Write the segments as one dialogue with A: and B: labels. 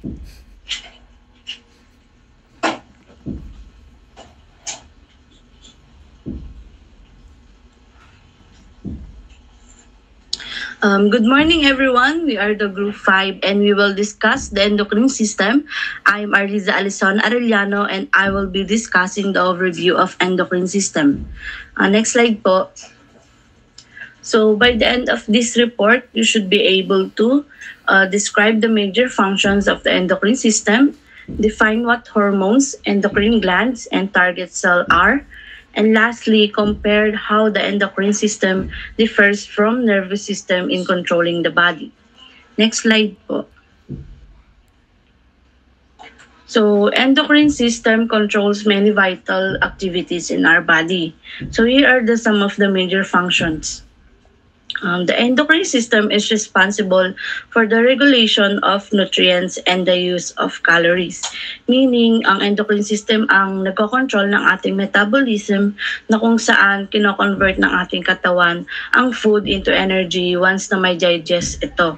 A: Good morning, everyone. We are the Group 5 and we will discuss the endocrine system. I'm Arliza Alison Arellano and I will be discussing the overview of endocrine system. Next slide po. So by the end of this report, you should be able to describe the major functions of the endocrine system, define what hormones, endocrine glands, and target cell are, and lastly, compare how the endocrine system differs from nervous system in controlling the body. Next slide po. So, endocrine system controls many vital activities in our body. So, here are some of the major functions. The endocrine system is responsible for the regulation of nutrients and the use of calories. Meaning, ang endocrine system ang nagko-control ng ating metabolism na kung saan kino-convert ng ating katawan ang food into energy once na may digest ito.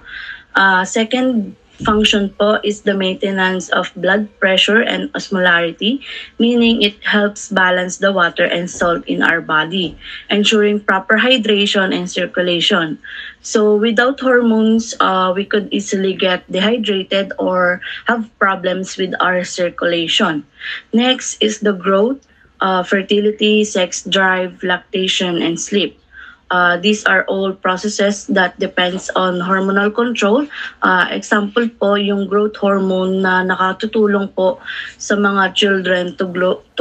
A: Second function po is the maintenance of blood pressure and osmolarity, meaning it helps balance the water and salt in our body, ensuring proper hydration and circulation. So without hormones, we could easily get dehydrated or have problems with our circulation. Next is the growth, fertility, sex drive, lactation, and sleep. These are all processes that depends on hormonal control. Example po, yung growth hormone na nakatutulong po sa mga children to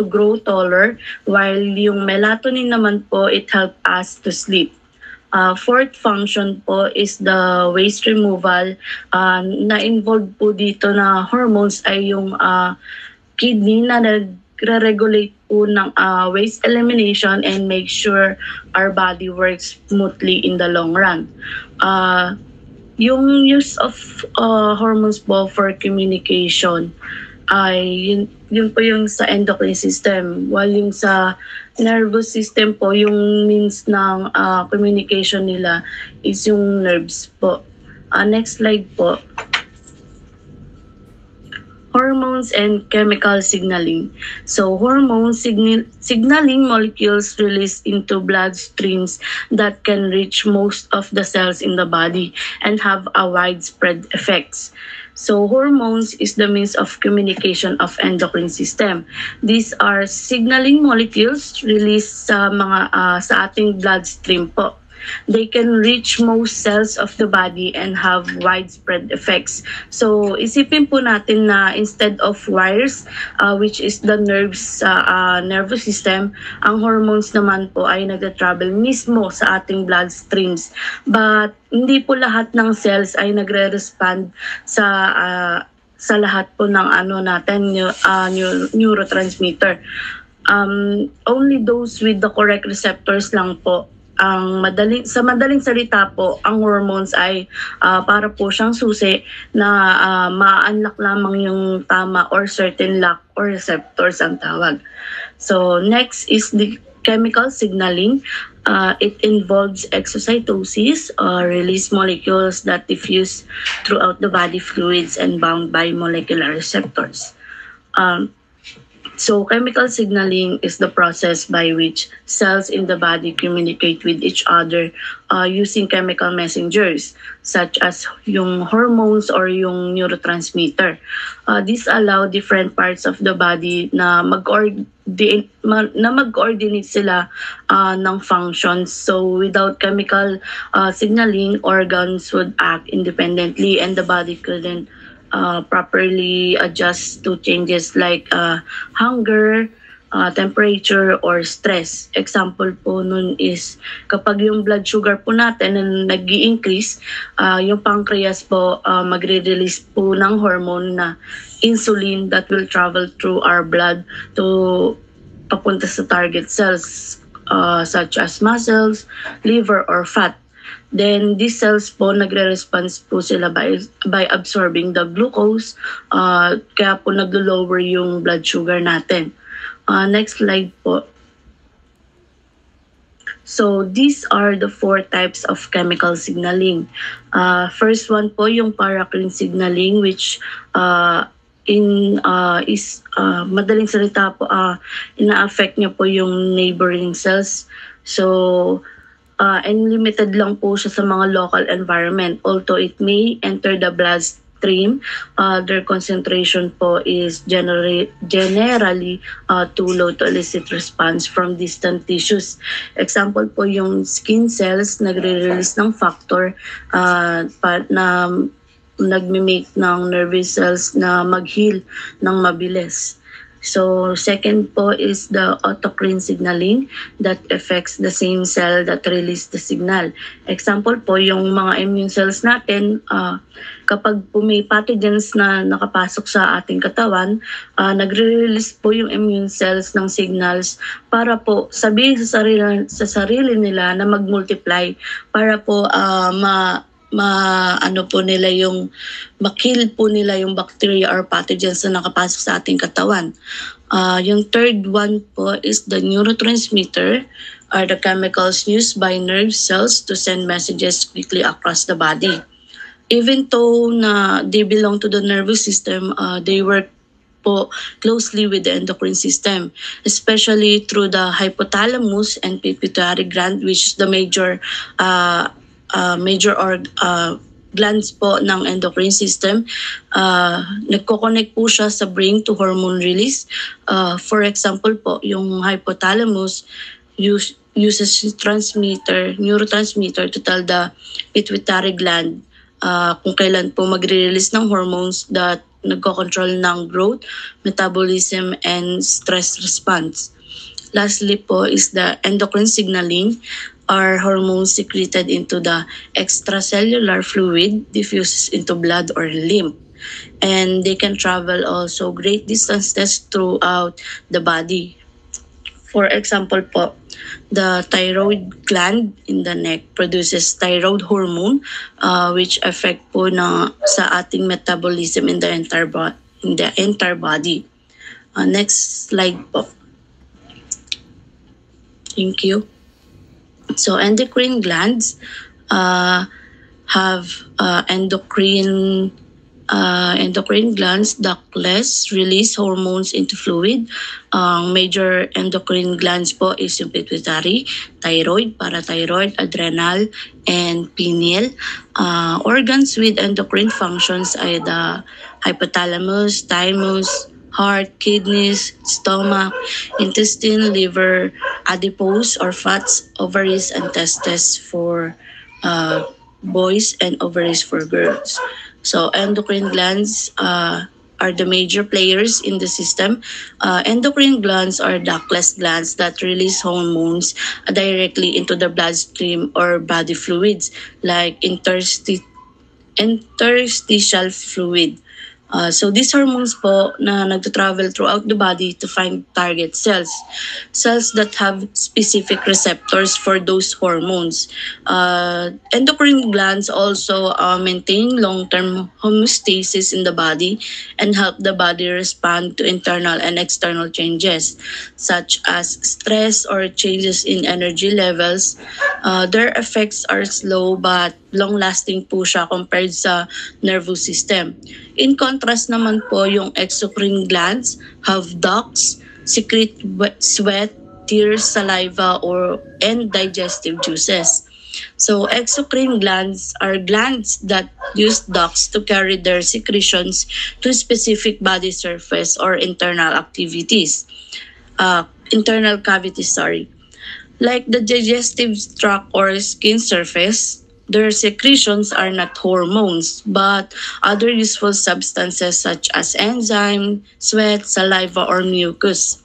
A: grow taller, while yung melatonin naman po, it help us to sleep. Fourth function po is the waste removal. Na-involved po dito na hormones ay yung kidney na nagre-regulate po ng waste elimination and make sure our body works smoothly in the long run. Yung use of hormones po for communication ay yun po yung sa endocrine system. While yung sa nervous system po, yung means ng communication nila is yung nerves po. Next slide po. Hormones and chemical signaling. So hormone signaling molecules released into blood streams that can reach most of the cells in the body and have a widespread effects. So hormones is the means of communication of endocrine system. These are signaling molecules released sa mga sa ating bloodstream po. They can reach most cells of the body and have widespread effects. So, isipin po natin na instead of wires, which is the nerves sa nervous system, ang hormones naman po ay nagta-travel mismo sa ating bloodstreams. But, hindi po lahat ng cells ay nagre-respond sa lahat po ng neurotransmitter. Only those with the correct receptors lang po. Sa madaling salita po, ang hormones ay para po siyang susi na ma-unlock lamang yung tama or certain lock or receptors ang tawag. So next is the chemical signaling. It involves exocytosis, release molecules that diffuse throughout the body fluids and bound by molecular receptors. So chemical signaling is the process by which cells in the body communicate with each other using chemical messengers such as yung hormones or yung neurotransmitter. These allow different parts of the body na mag-coordinate sila ng functions. So without chemical signaling, organs would act independently and the body couldn't properly adjust to changes like hunger, temperature, or stress. Example po nun is kapag yung blood sugar po natin nag-i-increase, yung pancreas po magre-release po ng hormone na insulin that will travel through our blood to papunta sa target cells such as muscles, liver, or fat. Then these cells po nagre-respond po sila by absorbing the glucose, kaya po nag-lower yung blood sugar natin. Next slide po. So these are the four types of chemical signaling. First one po yung paracrine signaling, which madaling salita po, ina-affect niya po yung neighboring cells. So and limited lang po siya sa mga local environment. Although it may enter the bloodstream, their concentration po is generally too low to elicit response from distant tissues. Example po yung skin cells, nagre-release ng factor na nagme-make ng nervous cells na mag-heal ng mabilis. So second po is the autocrine signaling that affects the same cell that release the signal. Example po yung mga immune cells natin, kapag po may pathogens na nakapasok sa ating katawan, nagre-release po yung immune cells ng signals para po sabihin sa sarili nila na mag-multiply para po makill po nila yung bacteria or pathogens na nakapasok sa ating katawan. Yung third one po is the neurotransmitter, are the chemicals used by nerve cells to send messages quickly across the body. Even though na they belong to the nervous system, they work po closely with the endocrine system, especially through the hypothalamus and pituitary gland, which is the major glands po ng endocrine system. Nagko-connect po siya sa brain to hormone release. For example po, yung hypothalamus uses neurotransmitter to tell the pituitary gland kung kailan po magre-release ng hormones that nagko-control ng growth, metabolism, and stress response. Lastly po is the endocrine signaling, are hormones secreted into the extracellular fluid diffuses into blood or lymph. And they can travel also great distances throughout the body. For example po, the thyroid gland in the neck produces thyroid hormone, which affect po sa ating metabolism in the entire body. Next slide po. Thank you. So endocrine glands have endocrine glands, ductless, release hormones into fluid. Major endocrine glands po is yung pituitary, thyroid, parathyroid, adrenal, and pineal. Organs with endocrine functions ay the hypothalamus, thymus, heart, kidneys, stomach, intestine, liver, adipose or fats, ovaries, and testes for boys and ovaries for girls. So endocrine glands are the major players in the system. Endocrine glands are ductless glands that release hormones directly into the bloodstream or body fluids like interstitial fluid. So these hormones po na nagto-travel throughout the body to find target cells that have specific receptors for those hormones. Endocrine glands also maintain long-term homeostasis in the body and help the body respond to internal and external changes such as stress or changes in energy levels. Their effects are slow but long-lasting po siya compared sa nervous system. In contrast naman po, yung exocrine glands have ducts, secrete sweat, tears, saliva, and digestive juices. So exocrine glands are glands that use ducts to carry their secretions to specific body surface or internal cavities. Like the digestive tract or skin surface, their secretions are not hormones, but other useful substances such as enzyme, sweat, saliva, or mucus.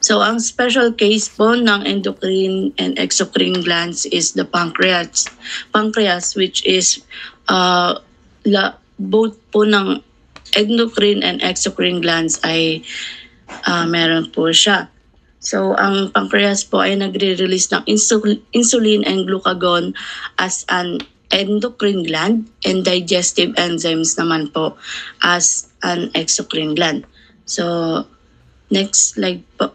A: So, ang special case po ng endocrine and exocrine glands is the pancreas. Pancreas, which is both po ng endocrine and exocrine glands ay meron po siya. So, ang pancreas po ay nagre-release ng insulin and glucagon as an endocrine gland and digestive enzymes naman po as an exocrine gland. So, next slide po.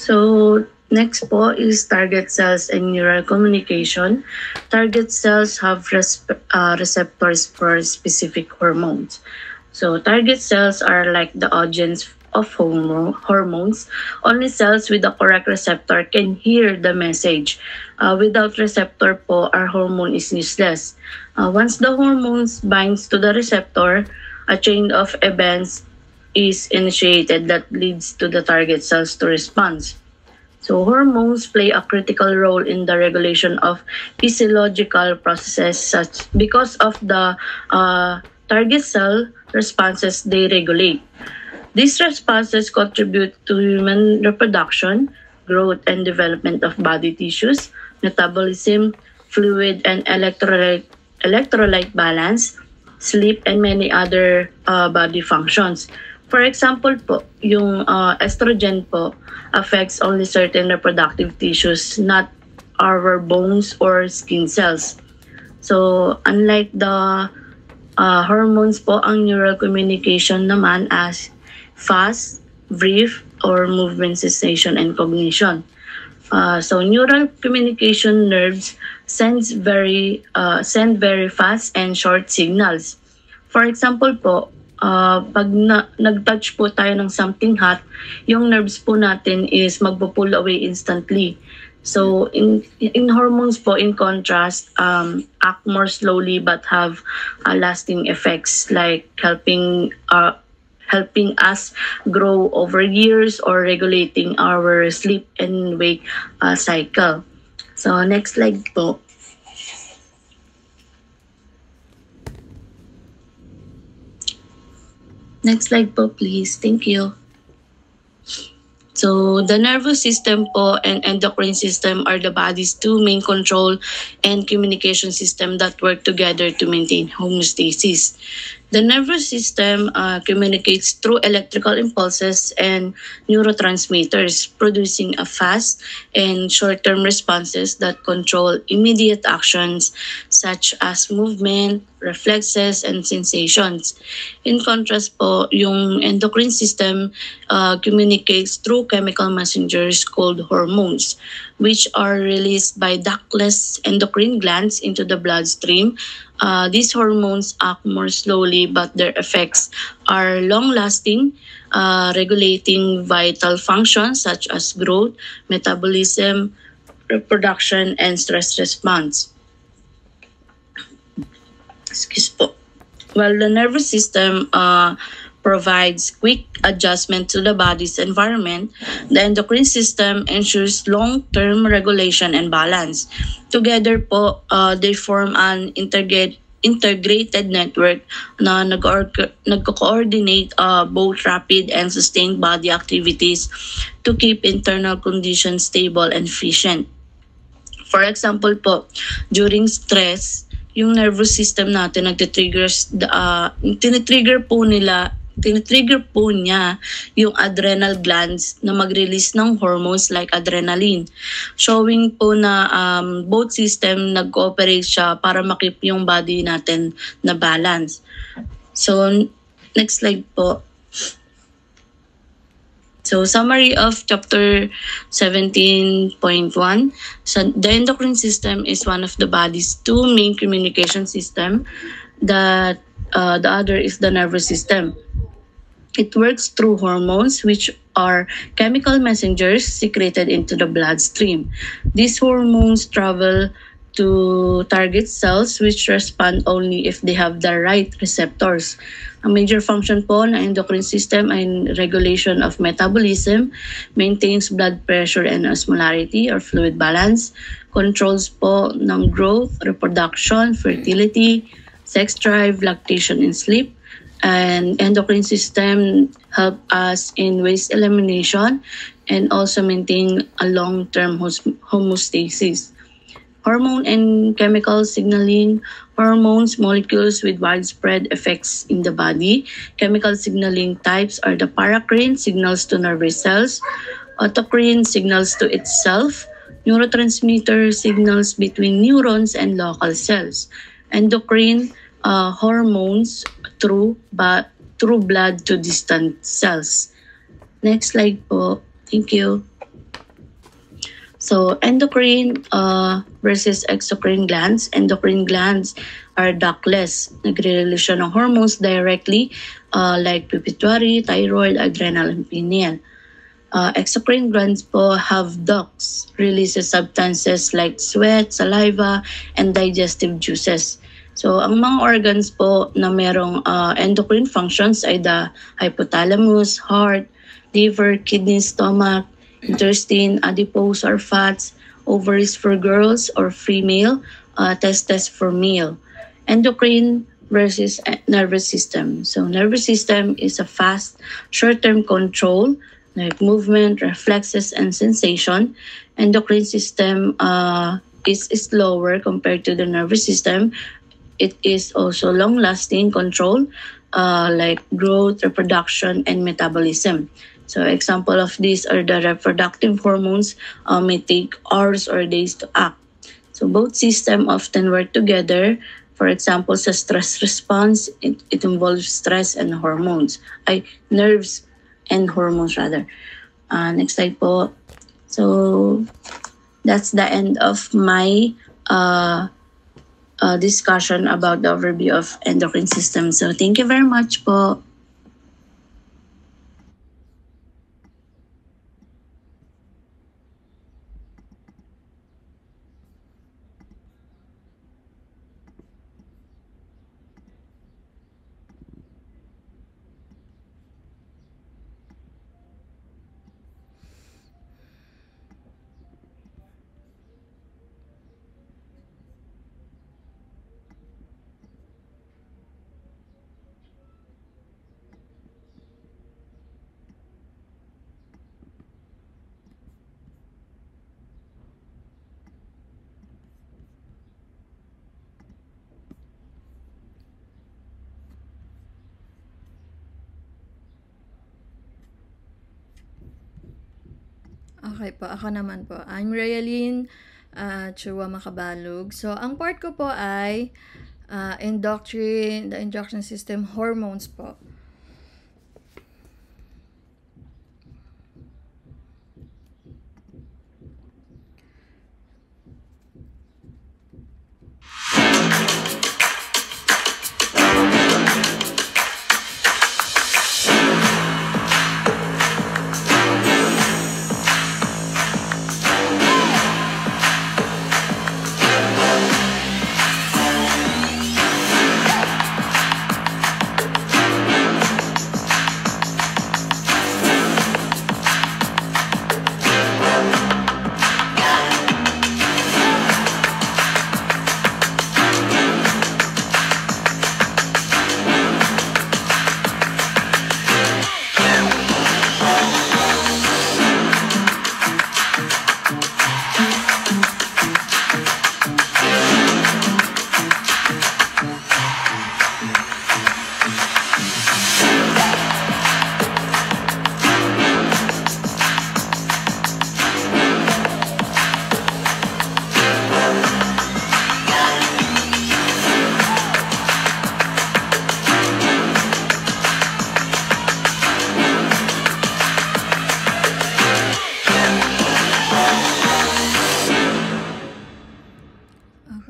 A: So, next po is target cells and neural communication. Target cells have receptors for specific hormones. So, target cells are like the audience of hormones. Only cells with the correct receptor can hear the message. Without receptor po, our hormone is useless. Once the hormones binds to the receptor, a chain of events is initiated that leads to the target cells to respond. So hormones play a critical role in the regulation of physiological processes such because of the target cell responses they regulate. These responses contribute to human reproduction, growth and development of body tissues, metabolism, fluid and electrolyte balance, sleep, and many other body functions. For example po, yung estrogen po affects only certain reproductive tissues, not our bones or skin cells. So, unlike the hormones po, ang neural communication naman as fast, brief, or movement sensation and cognition. So neural communication nerves send very fast and short signals. For example po, pag nag-touch po tayo ng something hot, yung nerves po natin is magpo-pull away instantly. So in hormones po, in contrast, act more slowly but have lasting effects like helping us grow over years or regulating our sleep and wake cycle. So next slide po. Next slide po, please. Thank you. So the nervous system po and endocrine system are the body's two main control and communication system that work together to maintain homeostasis. The nervous system communicates through electrical impulses and neurotransmitters, producing a fast and short-term responses that control immediate actions such as movement, reflexes, and sensations. In contrast po, yung endocrine system communicates through chemical messengers called hormones, which are released by ductless endocrine glands into the bloodstream. These hormones act more slowly, but their effects are long-lasting, regulating vital functions such as growth, metabolism, reproduction, and stress response. Excuse po. Well, the nervous system provides quick adjustment to the body's environment, the endocrine system ensures long-term regulation and balance. Together po, they form an integrated network na nag-coordinate both rapid and sustained body activities to keep internal conditions stable and efficient. For example po, during stress, yung nervous system natin tinitrigger po niya yung adrenal glands na mag-release ng hormones like adrenaline. Showing po na both system nag-cooperate siya para makip yung body natin na balance. So, next slide po. So, summary of chapter 17.1. So, the endocrine system is one of the body's two main communication system. The other is the nervous system. It works through hormones, which are chemical messengers secreted into the bloodstream. These hormones travel to target cells, which respond only if they have the right receptors. A major function po ng endocrine system ay regulation of metabolism, maintains blood pressure and osmolarity or fluid balance, controls po ng growth, reproduction, fertility, sex drive, lactation, and sleep. And endocrine system help us in waste elimination and also maintain a long-term homeostasis. Hormone and chemical signaling. Hormones, molecules with widespread effects in the body. Chemical signaling types are the paracrine, signals to nervous cells. Autocrine, signals to itself. Neurotransmitter, signals between neurons and local cells. Endocrine, hormones through blood to distant cells. Next slide po. Thank you. So endocrine versus exocrine glands. Endocrine glands are ductless. Nagre-release siya ng hormones directly like pituitary, thyroid, adrenal, and pineal. Exocrine glands po have ducts, releases substances like sweat, saliva, and digestive juices. So, ang mga organs po na merong endocrine functions ay the hypothalamus, heart, liver, kidney, stomach, intestine, adipose or fats, ovaries for girls or female, testes for male. Endocrine versus nervous system. So, nervous system is a fast, short-term control like movement, reflexes, and sensation. Endocrine system is slower compared to the nervous system. It is also long-lasting control like growth, reproduction, and metabolism. So example of these are the reproductive hormones may take hours or days to act. So both systems often work together. For example, sa stress response, it involves stress and hormones, nerves and hormones rather. Next slide po. So that's the end of my discussion about the overview of endocrine system. So thank you very much po.
B: Okay po, ako naman po. I'm Rayalyn Chua Makabalog. So, ang part ko po ay the endocrine system hormones po.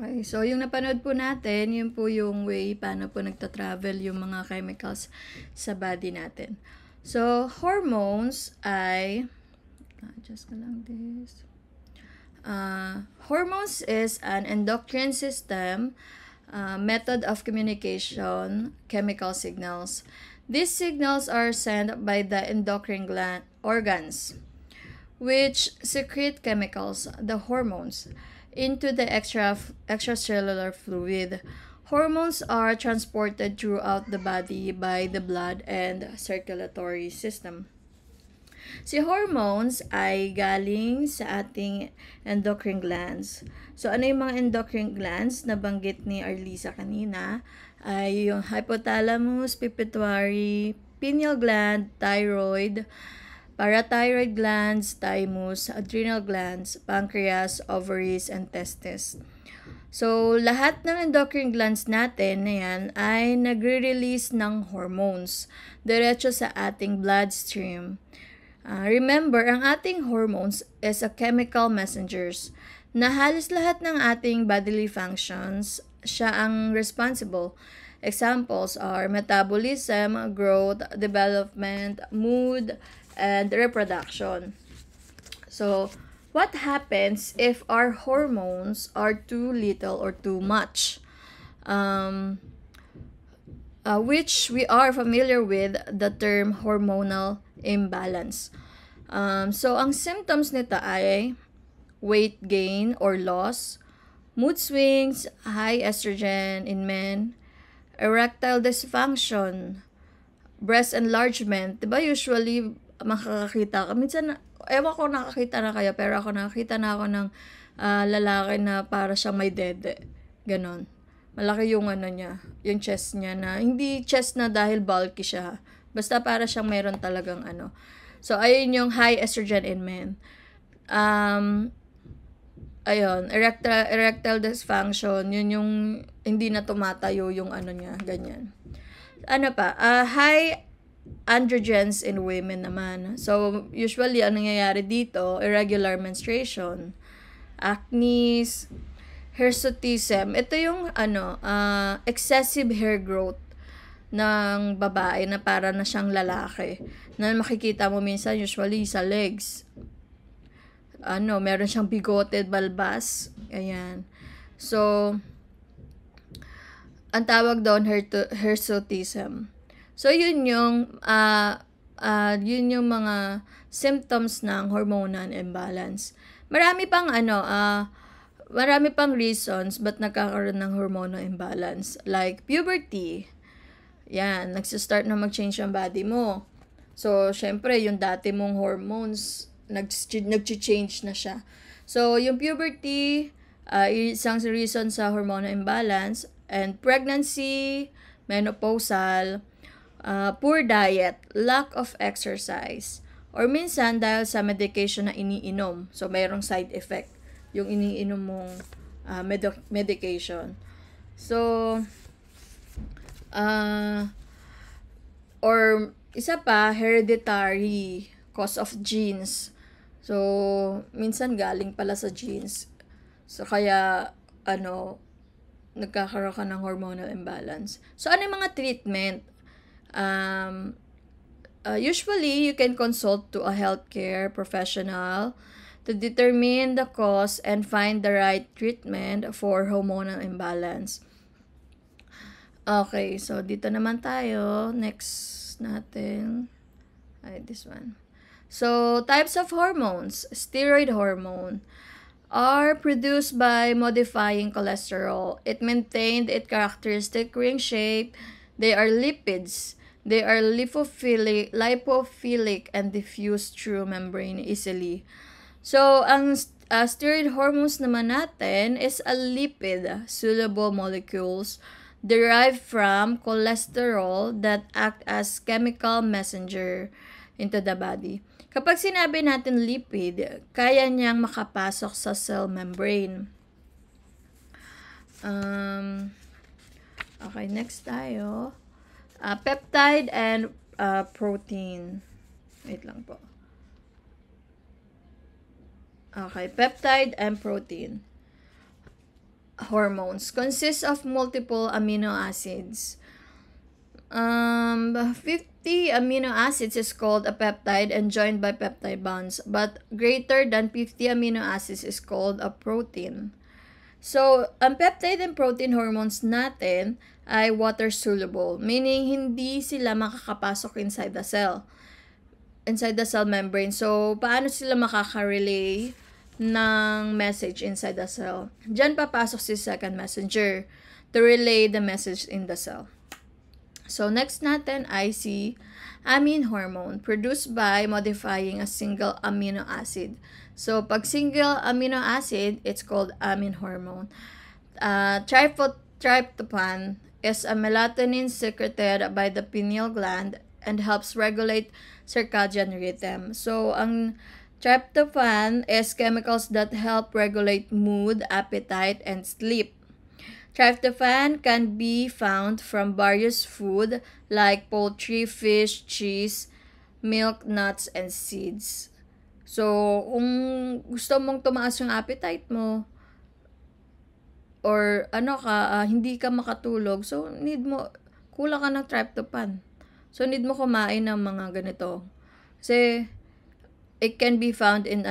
B: Okay, so yung napanood po natin, yun po yung way paano po nagta-travel yung mga chemicals sa body natin. So, hormones ay, adjust ko lang this. Hormones is an endocrine system method of communication chemical signals. These signals are sent by the endocrine organs, which secrete chemicals, the hormones, into the extracellular fluid. Hormones are transported throughout the body by the blood and circulatory system. Si hormones ay galing sa ating endocrine glands. So, ano yung mga endocrine glands na banggit ni Arlisa kanina? Ay yung hypothalamus, pituitary, pineal gland, thyroid, parathyroid glands, thymus, adrenal glands, pancreas, ovaries, and testes. So, lahat ng endocrine glands natin na yan ay nagre-release ng hormones diretso sa ating bloodstream. Remember, ang ating hormones is a chemical messengers na halos lahat ng ating bodily functions, siya ang responsible. Examples are metabolism, growth, development, mood, and reproduction. So, what happens if our hormones are too little or too much? Which we are familiar with the term hormonal imbalance. So, ang symptoms nito ay weight gain or loss, mood swings, high estrogen in men, erectile dysfunction, breast enlargement. Diba usually makakakita ka? Minsan, ewan ko nakakita na kayo, pero ako nakakita na ako ng lalaki na para siyang may dede. Ganon. Malaki yung niya, yung chest niya na, hindi chest na dahil bulky siya. Basta para siyang meron talagang So, ayun yung high estrogen in men. Ayun, erectile dysfunction, yun yung hindi na tumatayo yung niya, ganyan. High androgens in women naman. So, usually, ang nangyayari dito, irregular menstruation, acne, hirsutism. Ito yung, excessive hair growth ng babae na para na siyang lalaki. Na makikita mo minsan, usually, sa legs. Meron siyang bigoted balbas. Ayan. So, ang tawag doon, hirsutism. So, yun yung mga symptoms ng hormonal imbalance. Marami pang reasons ba't nagkakaroon ng hormonal imbalance. Like, puberty. Yan, nagsistart na mag-change ang body mo. So, syempre, yung dati mong hormones, nag-change na siya. So, yung puberty, isang reason sa hormonal imbalance, and pregnancy, menopausal, poor diet, lack of exercise, or minsan dahil sa medication na iniinom. So, mayroong side effect yung iniinom mong medication. So, or isa pa, hereditary, cause of genes. So, minsan galing pala sa genes. So, kaya, nagkakaroon ka ng hormonal imbalance. So, ano yung mga treatment? Usually, you can consult to a healthcare professional to determine the cause and find the right treatment for hormonal imbalance. Okay, so dito naman tayo. Next natin. This one. So, types of hormones. Steroid hormone are produced by modifying cholesterol. It maintained its characteristic ring shape. They are lipids. They are lipophilic and diffuse through membrane easily. So, ang steroid hormones naman natin is a lipid, soluble molecules derived from cholesterol that act as chemical messenger into the body. Kapag sinabi natin lipid, kaya niyang makapasok sa cell membrane. Okay, next tayo. Peptide and protein. Wait lang po. Okay, peptide and protein. Hormones consist of multiple amino acids. 50 amino acids is called a peptide and joined by peptide bonds, but greater than 50 amino acids is called a protein. So, ang peptide and protein hormones natin ay water soluble, meaning hindi sila makakapasok inside the cell membrane. So, paano sila makaka-relay ng message inside the cell? Diyan papasok si second messenger to relay the message in the cell. So, next natin ay si amine hormone produced by modifying a single amino acid. So, pag single amino acid, it's called amine hormone. Tryptophan is a melatonin secreted by the pineal gland and helps regulate circadian rhythm. So, ang tryptophan is chemicals that help regulate mood, appetite, and sleep. Tryptophan can be found from various food like poultry, fish, cheese, milk, nuts, and seeds. So, kung gusto mong tumaas yung appetite mo, or hindi ka makatulog, so kulang ka ng tryptophan. So, need mo kumain ng mga ganito. Kasi, it can be found in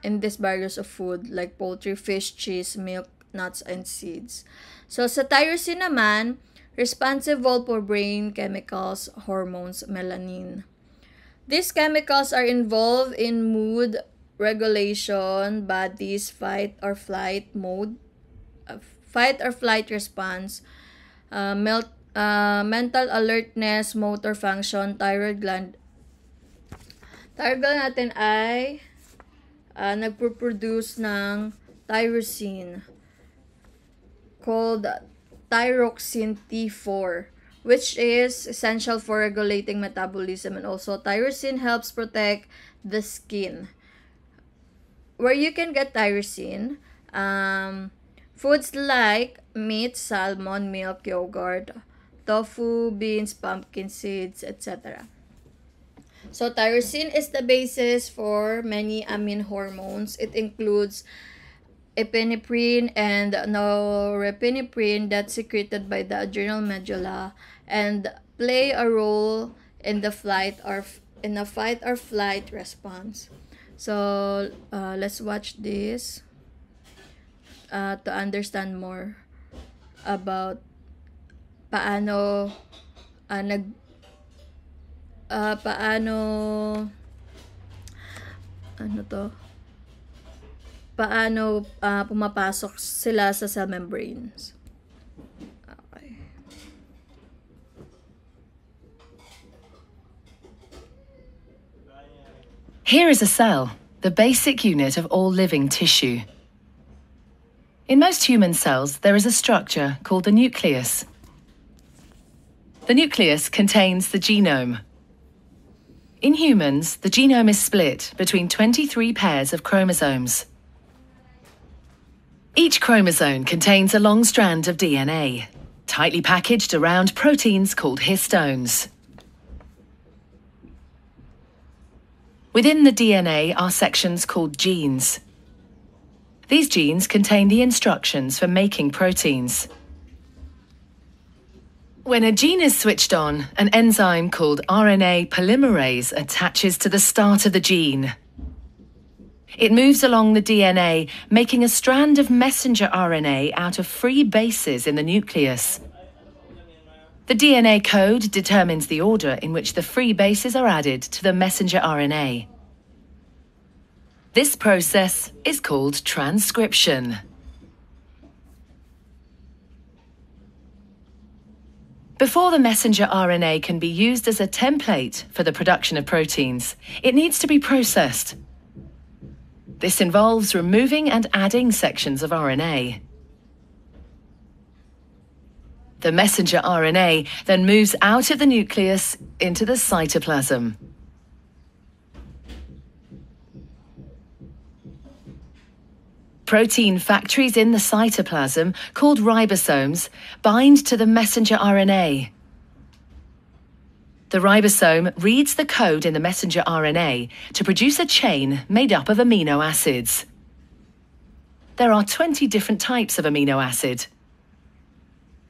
B: in these various of food like poultry, fish, cheese, milk, nuts, and seeds. So, sa tyrosine naman, responsible for brain chemicals, hormones, melanin. These chemicals are involved in mood regulation, body's fight or flight response, mental alertness, motor function, thyroid gland. Thyroid gland natin ay nagpo-produce ng tyrosine called thyroxine T4, which is essential for regulating metabolism, and also tyrosine helps protect the skin. Where you can get tyrosine, foods like meat, salmon, milk, yogurt, tofu, beans, pumpkin seeds, etc. So tyrosine is the basis for many amine hormones. It includes epinephrine and norepinephrine that's secreted by the adrenal medulla and play a role in the fight or flight response. So let's watch this to understand more about paano pumapasok sila sa cell membranes. Okay.
C: Here is a cell, the basic unit of all living tissue. In most human cells, there is a structure called the nucleus. The nucleus contains the genome. In humans, the genome is split between 23 pairs of chromosomes. Each chromosome contains a long strand of DNA, tightly packaged around proteins called histones. Within the DNA are sections called genes. These genes contain the instructions for making proteins. When a gene is switched on, an enzyme called RNA polymerase attaches to the start of the gene. It moves along the DNA, making a strand of messenger RNA out of free bases in the nucleus. The DNA code determines the order in which the free bases are added to the messenger RNA. This process is called transcription. Before the messenger RNA can be used as a template for the production of proteins, it needs to be processed. This involves removing and adding sections of RNA. The messenger RNA then moves out of the nucleus into the cytoplasm. Protein factories in the cytoplasm, called ribosomes, bind to the messenger RNA. The ribosome reads the code in the messenger RNA to produce a chain made up of amino acids. There are 20 different types of amino acid.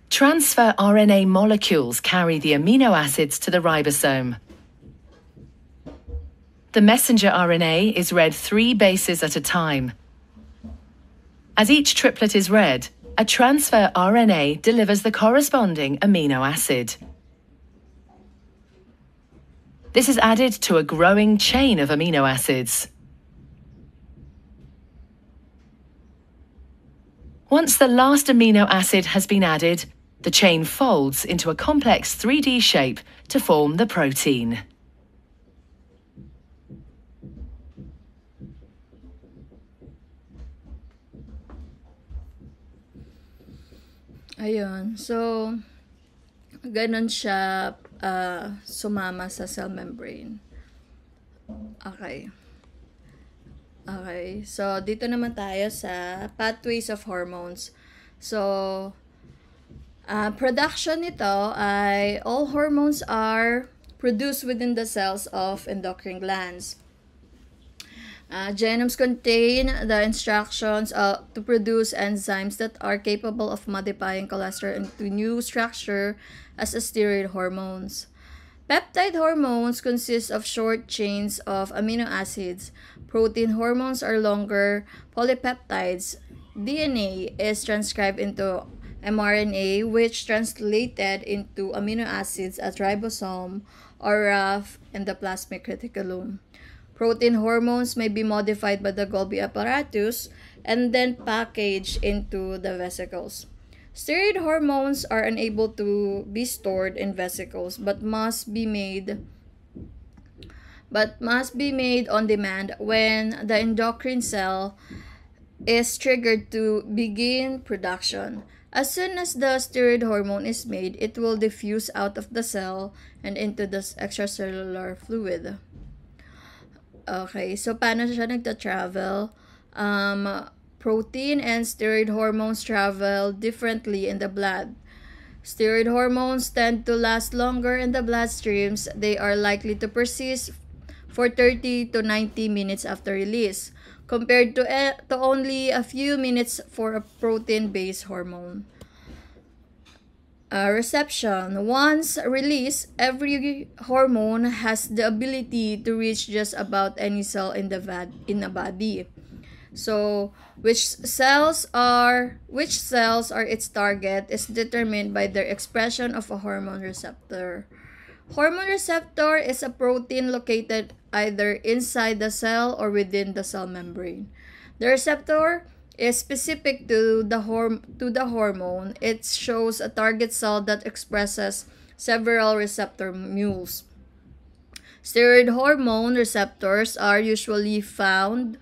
C: Transfer RNA molecules carry the amino acids to the ribosome. The messenger RNA is read 3 bases at a time. As each triplet is read, a transfer RNA delivers the corresponding amino acid. This is added to a growing chain of amino acids. Once the last amino acid has been added, the chain folds into a complex 3D shape to form the protein.
B: Ayun. So, ganun siya sumama sa cell membrane. Okay. Okay. So, dito naman tayo sa pathways of hormones. So, production nito ay all hormones are produced within the cells of endocrine glands. Genomes contain the instructions to produce enzymes that are capable of modifying cholesterol into new structure as steroid hormones. Peptide hormones consist of short chains of amino acids. Protein hormones are longer polypeptides. DNA is transcribed into mRNA, which translated into amino acids at ribosome or RAF in the plasmic reticulum. Protein hormones may be modified by the Golgi apparatus and then packaged into the vesicles. Steroid hormones are unable to be stored in vesicles but must be made on demand when the endocrine cell is triggered to begin production. As soon as the steroid hormone is made, it will diffuse out of the cell and into the extracellular fluid. Okay, so paano siya nagta-travel? Protein and steroid hormones travel differently in the blood. Steroid hormones tend to last longer in the bloodstreams. They are likely to persist for 30 to 90 minutes after release, compared to only a few minutes for a protein-based hormone. Reception. Once released, every hormone has the ability to reach just about any cell in the body. So, which cells are its target is determined by their expression of a hormone receptor. Hormone receptor is a protein located either inside the cell or within the cell membrane. The receptor is specific to the hormone. It shows a target cell that expresses several receptor mules. Steroid hormone receptors are usually found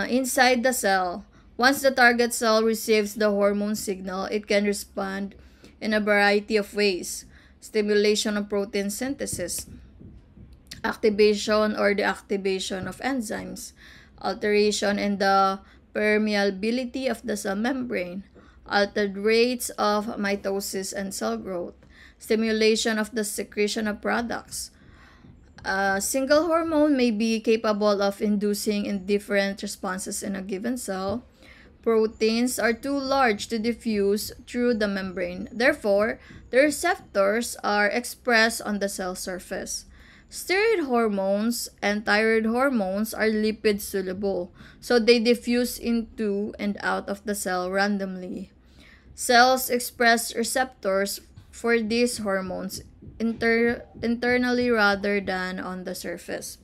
B: inside the cell. Once the target cell receives the hormone signal, it can respond in a variety of ways: stimulation of protein synthesis, activation or deactivation of enzymes, alteration in the permeability of the cell membrane, altered rates of mitosis and cell growth, stimulation of the secretion of products. A single hormone may be capable of inducing indifferent responses in a given cell. Proteins are too large to diffuse through the membrane. Therefore, the receptors are expressed on the cell surface. Steroid hormones and thyroid hormones are lipid soluble, so they diffuse into and out of the cell randomly. Cells express receptors for these hormones internally rather than on the surface.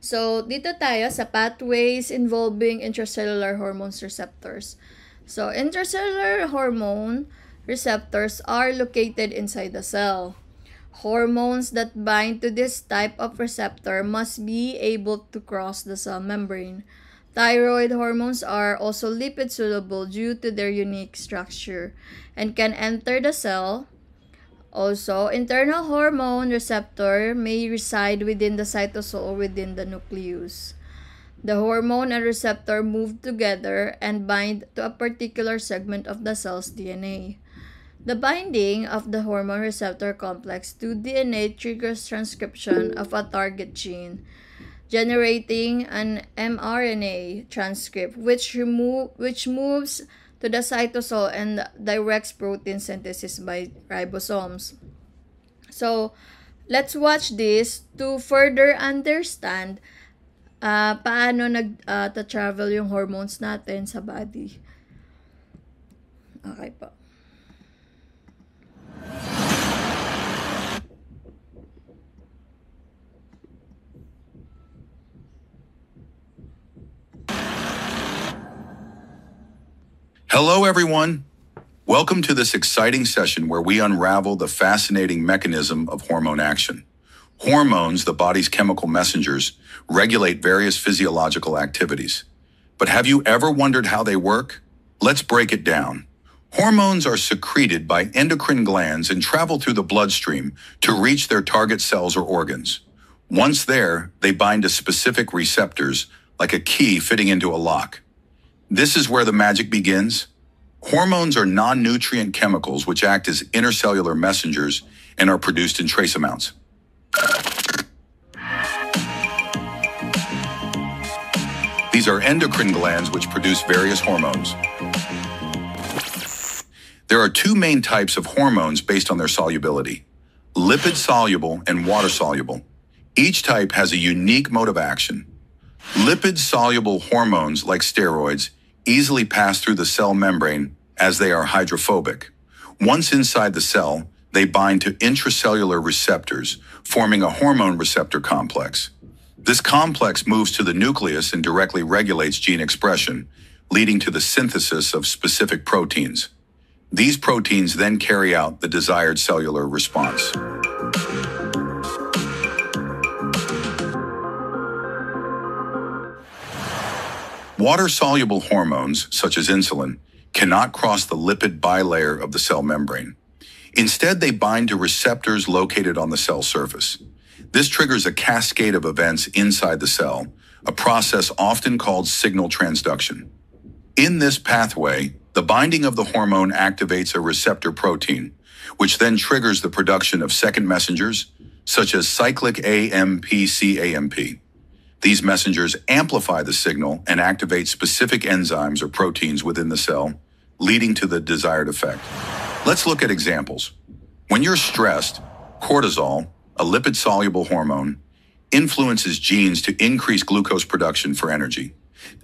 B: So, dito tayo sa pathways involving intracellular hormones receptors. So, intracellular hormone receptors are located inside the cell. Hormones that bind to this type of receptor must be able to cross the cell membrane. Thyroid hormones are also lipid soluble due to their unique structure and can enter the cell. Also, internal hormone receptor may reside within the cytosol or within the nucleus. The hormone and receptor move together and bind to a particular segment of the cell's DNA. The binding of the hormone receptor complex to DNA triggers transcription of a target gene, generating an mRNA transcript which moves to the cytosol and directs protein synthesis by ribosomes. So, let's watch this to further understand paano nag-travel yung hormones natin sa body. Okay po.
D: Hello, everyone. Welcome to this exciting session where we unravel the fascinating mechanism of hormone action. Hormones, the body's chemical messengers, regulate various physiological activities. But have you ever wondered how they work? Let's break it down. Hormones are secreted by endocrine glands and travel through the bloodstream to reach their target cells or organs. Once there, they bind to specific receptors, like a key fitting into a lock. This is where the magic begins. Hormones are non-nutrient chemicals which act as intercellular messengers and are produced in trace amounts. These are endocrine glands which produce various hormones. There are two main types of hormones based on their solubility: lipid-soluble and water-soluble. Each type has a unique mode of action. Lipid-soluble hormones, like steroids, easily pass through the cell membrane as they are hydrophobic. Once inside the cell, they bind to intracellular receptors, forming a hormone receptor complex. This complex moves to the nucleus and directly regulates gene expression, leading to the synthesis of specific proteins. These proteins then carry out the desired cellular response. Water-soluble hormones, such as insulin, cannot cross the lipid bilayer of the cell membrane. Instead, they bind to receptors located on the cell surface. This triggers a cascade of events inside the cell, a process often called signal transduction. In this pathway, the binding of the hormone activates a receptor protein, which then triggers the production of second messengers, such as cyclic AMP-cAMP. These messengers amplify the signal and activate specific enzymes or proteins within the cell, leading to the desired effect. Let's look at examples. When you're stressed, cortisol, a lipid-soluble hormone, influences genes to increase glucose production for energy.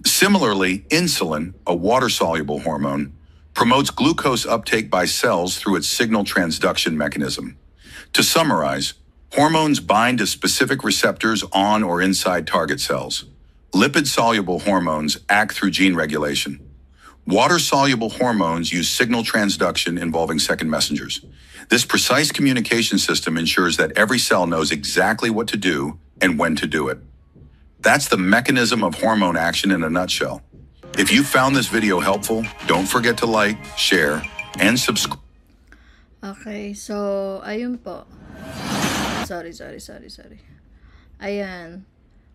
D: Similarly, insulin, a water-soluble hormone, promotes glucose uptake by cells through its signal transduction mechanism. To summarize, hormones bind to specific receptors on or inside target cells. Lipid-soluble hormones act through gene regulation. Water-soluble hormones use signal transduction involving second messengers. This precise communication system ensures that every cell knows exactly what to do and when to do it. That's the mechanism of hormone action in a nutshell. If you found this video helpful, don't forget to like, share, and subscribe.
B: Okay, so, ayun po. Sorry. Ayan.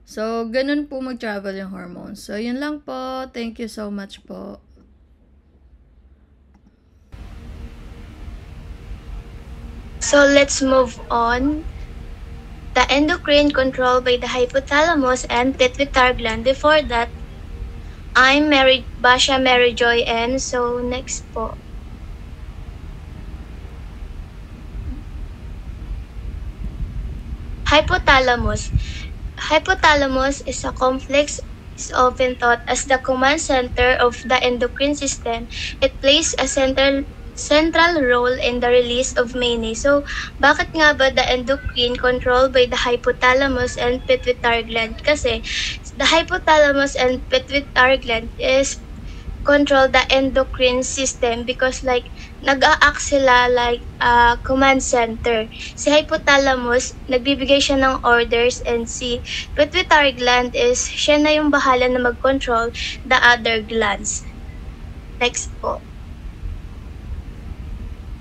B: So, ganun po mag-travel yung hormones. So, yun lang po. Thank you so much po.
E: So, let's move on. The endocrine controlled by the hypothalamus and pituitary gland. Before that, I'm Basha Mary Joy N. So, next po. Hypothalamus. Hypothalamus is a complex, is often thought as the command center of the endocrine system. It plays a central role in the release of many. So, bakit nga ba the endocrine controlled by the hypothalamus and pituitary gland? Kasi, the hypothalamus and pituitary gland is control the endocrine system because like nag-a-act sila like command center. Si hypothalamus, nagbibigay siya ng orders, and si pituitary gland is siya na yung bahala na mag-control the other glands. Next po.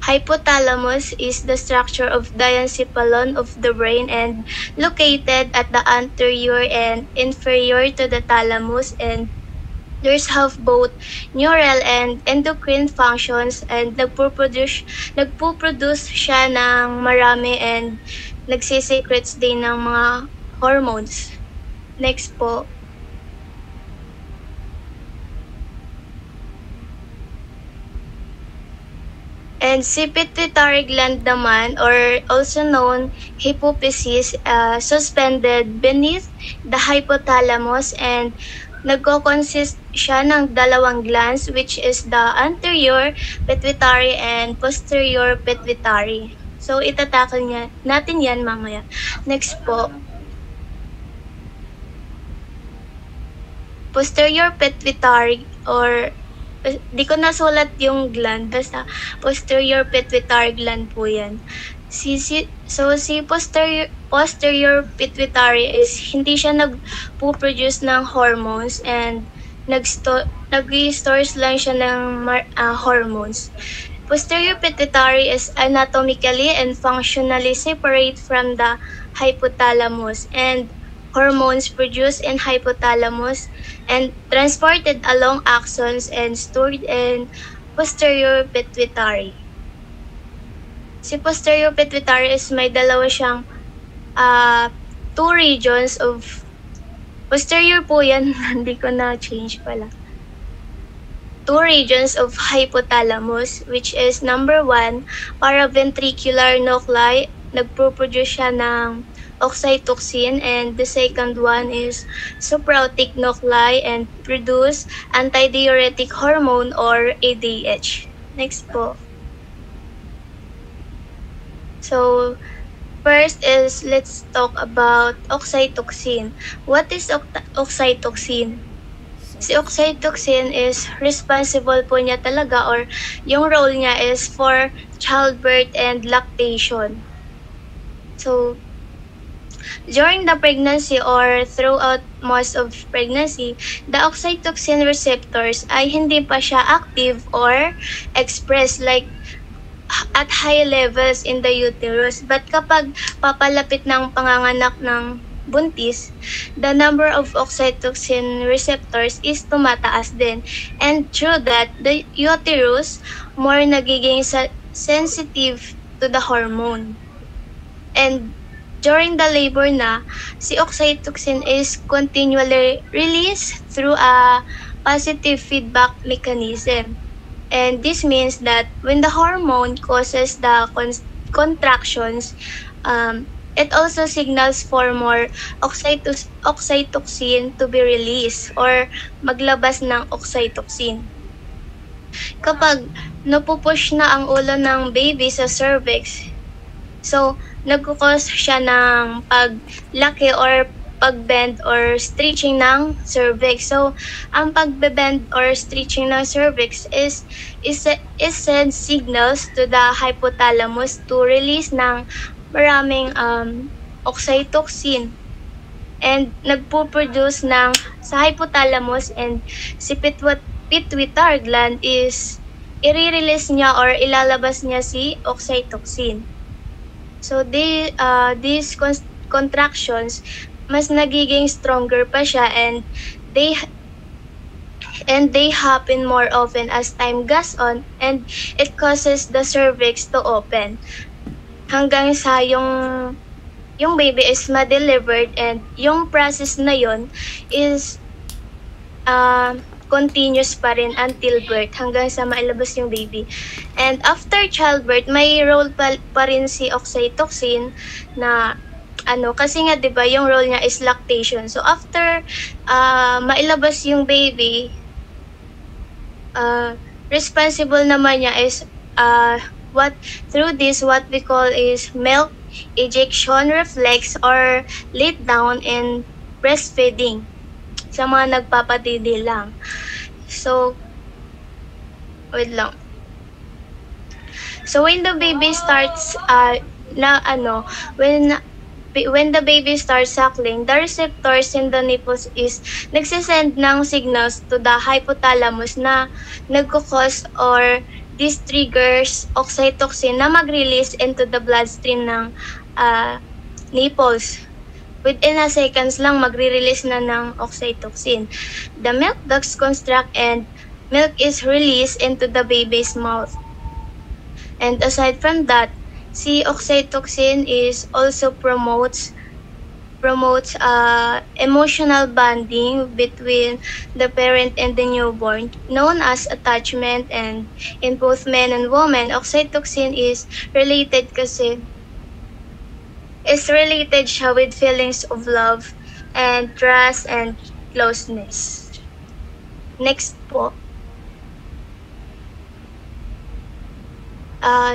E: Hypothalamus is the structure of the encephalon of the brain and located at the anterior and inferior to the thalamus, and there's have both neural and endocrine functions, and nagpo-produce siya ng marami and nagsisecretes din ng mga hormones. Next po. And si pituitary gland naman, or also known hypophysis, suspended beneath the hypothalamus, and nagko-consist siya ng dalawang glands, which is the anterior pituitary and posterior pituitary. So, itatakal natin yan mamaya. Next po. Posterior pituitary, or di ko nasulat yung gland, basta posterior pituitary gland po yan. Si posterior pituitary is hindi siya nagpo-produce ng hormones, and nag-stores lang siya ng hormones. Posterior pituitary is anatomically and functionally separate from the hypothalamus, and hormones produced in hypothalamus and transported along axons and stored in posterior pituitary. Si posterior pituitary is may dalawa siyang two regions of posterior po yan, hindi ko na change pala. Two regions of hypothalamus, which is number 1, paraventricular nuclei, nagpo-produce siya ng oxytocin, and the second one is supraotic nuclei and produce antidiuretic hormone or ADH. Next po. So, first is let's talk about oxytocin. What is oxytocin? Si oxytocin is responsible po niya talaga, or yung role niya is for childbirth and lactation. So, during the pregnancy or throughout most of pregnancy, the oxytocin receptors ay hindi pa siya active or expressed like at high levels in the uterus. But kapag papalapit ng panganganak ng buntis, the number of oxytocin receptors is tumataas din. And through that, the uterus more nagiging sensitive to the hormone. And during the labor na, si oxytocin is continually released through a positive feedback mechanism. And this means that when the hormone causes the contractions, it also signals for more oxytocin to be released or maglabas ng oxytocin. Kapag napupush na ang ulo ng baby sa cervix, so nagkukos siya ng paglaki or pagbend or stretching ng cervix. So, ang pagbebend or stretching ng cervix is send signals to the hypothalamus to release ng maraming oxytocin, and nagpo-produce ng sa hypothalamus, and si pituitary gland is i-release niya or ilalabas niya si oxytocin. So these contractions mas nagiging stronger pa siya, and they happen more often as time goes on, and it causes the cervix to open hanggang sa yung baby is ma-delivered, and yung process na yon is continuous pa rin until birth, hanggang sa mailabas yung baby. And after childbirth, may role pa rin si oxytocin na kasi nga 'di ba yung role niya is lactation. So after mailabas yung baby, responsible naman niya is what we call is milk ejection reflex or let down in breastfeeding sa mga nagpapatidi lang. So wait lang. So when the baby starts when the baby starts suckling, the receptors in the nipples is nagsisend ng signals to the hypothalamus na nagkukos or this triggers oxytocin na mag-release into the bloodstream ng nipples. Within a seconds lang, magre-release na ng oxytocin. The milk ducts contract and milk is released into the baby's mouth. And aside from that, si oxytocin is also promotes emotional bonding between the parent and the newborn, known as attachment. And in both men and women, oxytocin is related siya with feelings of love and trust and closeness. Next po.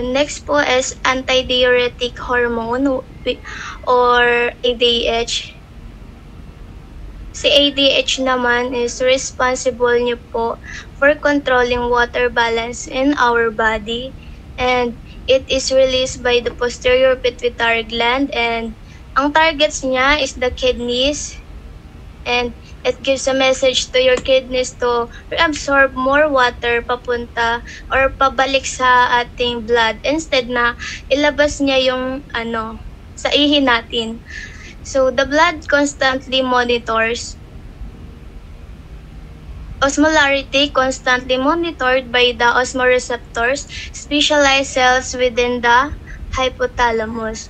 E: Next po is antidiuretic hormone or ADH. Si ADH naman is responsible niyo po for controlling water balance in our body, and it is released by the posterior pituitary gland, and ang targets niya is the kidneys, and it gives a message to your kidneys to reabsorb more water papunta or pabalik sa ating blood, instead na ilabas niya yung sa ihi natin. So the blood constantly monitors osmolarity constantly monitored by the osmoreceptors, specialized cells within the hypothalamus.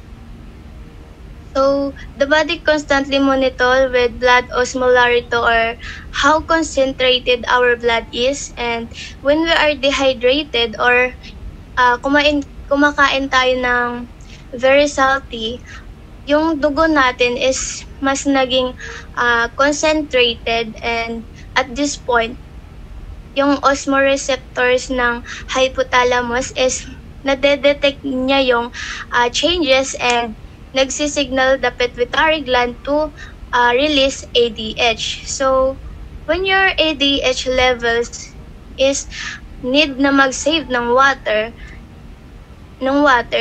E: So, the body constantly monitors with blood osmolarity or how concentrated our blood is, and when we are dehydrated or kumakain tayo ng very salty, yung dugo natin is mas naging concentrated, and at this point, yung osmoreceptors ng hypothalamus is nadedetect niya yung changes and nagsisignal the pituitary gland to release ADH. So, when your ADH levels is need na mag-save ng water,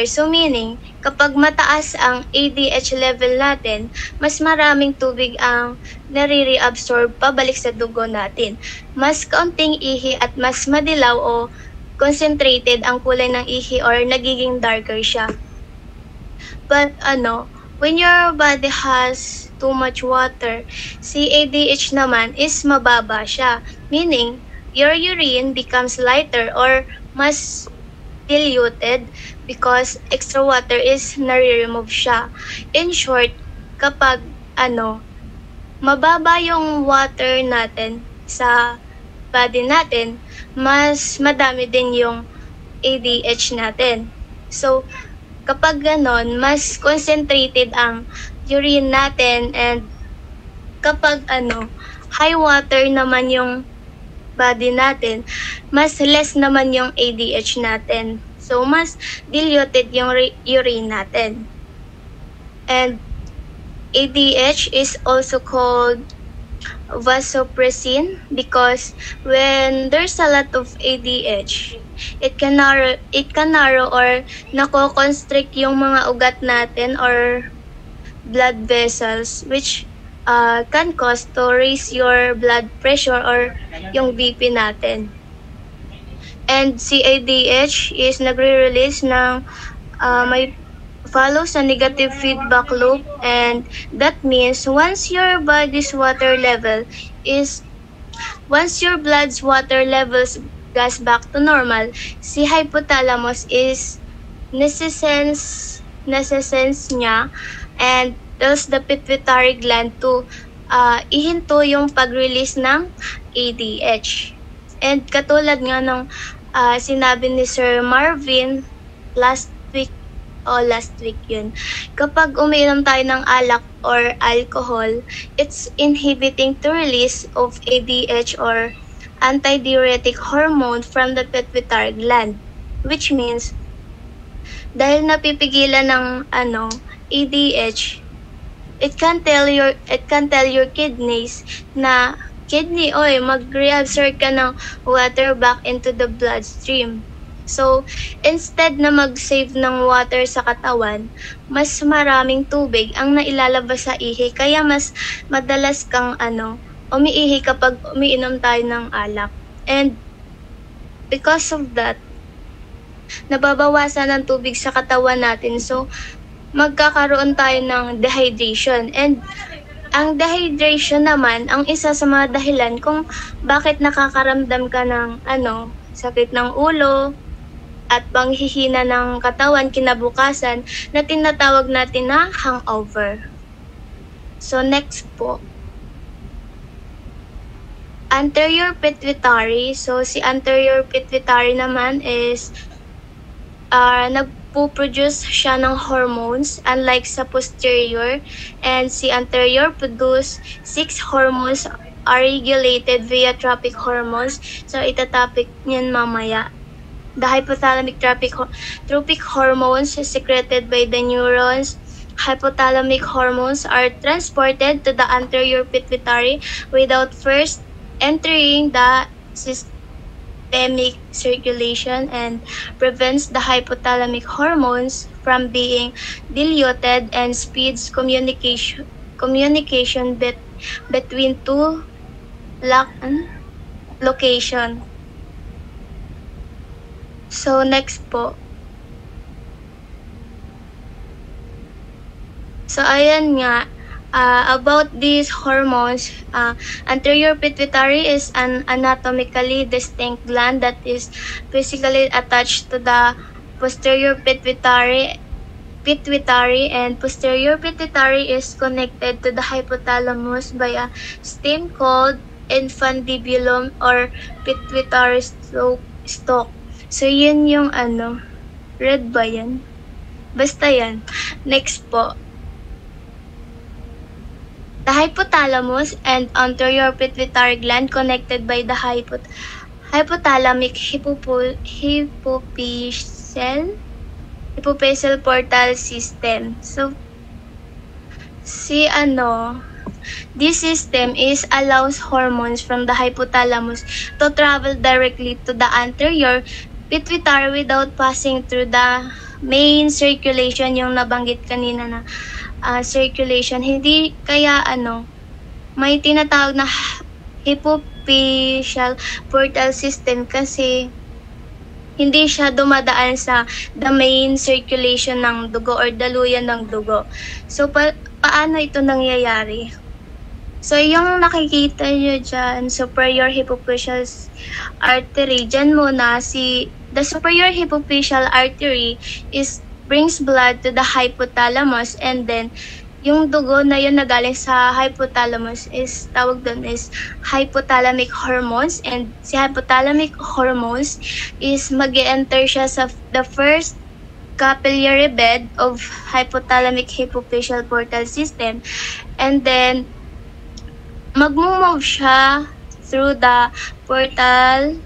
E: so meaning, kapag mataas ang ADH level natin, mas maraming tubig ang nare-reabsorb pabalik sa dugo natin. Mas kaunting ihi at mas madilaw o concentrated ang kulay ng ihi or nagiging darker siya. But when your body has too much water, si ADH naman is mababa siya. Meaning, your urine becomes lighter or mas diluted because extra water is nare-remove siya. In short, kapag mababa yung water natin sa body natin, mas madami din yung ADH natin. So, kapag ganon, mas concentrated ang urine natin, and kapag high water naman yung body natin, mas less naman yung ADH natin. So, mas diluted yung urine natin. And ADH is also called vasopressin because when there's a lot of ADH, it can narrow or nako-constrict yung mga ugat natin or blood vessels, which can cause to raise your blood pressure or yung BP natin. And si ADH is nagre-release ng may follow sa negative feedback loop, and that means once your blood's water levels goes back to normal, si hypothalamus is nasa-sense niya and tells the pituitary gland to ihinto yung pag-release ng ADH. And katulad nga ng sinabi ni Sir Marvin last week yun. Kapag uminom tayo ng alak or alcohol, it's inhibiting to release of ADH or antidiuretic hormone from the pituitary gland, which means dahil napipigilan ng ADH, it can tell your kidneys na kidney, mag-reabsorb ka ng water back into the bloodstream. So, instead na mag-save ng water sa katawan, mas maraming tubig ang nailalabas sa ihi. Kaya mas madalas kang umiihi kapag umiinom tayo ng alak. And because of that, nababawasan ng tubig sa katawan natin. So, magkakaroon tayo ng dehydration. And ang dehydration naman, ang isa sa mga dahilan kung bakit nakakaramdam ka ng sakit ng ulo, at panghihina ng katawan kinabukasan na tinatawag natin na hangover. So next po, anterior pituitary. So si anterior pituitary naman is nagpo-produce siya ng hormones unlike sa posterior, and si anterior produce 6 hormones are regulated via tropic hormones. So itatopic niyan mamaya. The hypothalamic tropic hormones secreted by the neurons. Hypothalamic hormones are transported to the anterior pituitary without first entering the systemic circulation, and prevents the hypothalamic hormones from being diluted and speeds communication between two locations. So, next po. So, ayan nga. About these hormones, anterior pituitary is an anatomically distinct gland that is physically attached to the posterior pituitary, and posterior pituitary is connected to the hypothalamus by a stem called infundibulum or pituitary stalk. So, yun yung red ba yan? Basta yan. Next po. The hypothalamus and anterior pituitary gland connected by the hypothalamic hypophyseal portal system. So, this system allows hormones from the hypothalamus to travel directly to the anterior pituitary without passing through the main circulation, yung nabanggit kanina na circulation. Hindi kaya may tinatawag na hypophyseal portal system kasi hindi siya dumadaan sa the main circulation ng dugo or daluyan ng dugo. So, paano ito nangyayari? So, yung nakikita nyo dyan, superior hypophyseal artery, dyan muna the superior hypophyseal artery brings blood to the hypothalamus, and then yung dugo na yun na galing sa hypothalamus tawag doon is hypothalamic hormones, and si hypothalamic hormones mag-enter siya sa the first capillary bed of hypothalamic hypophyseal portal system, and then mag-move siya through the portal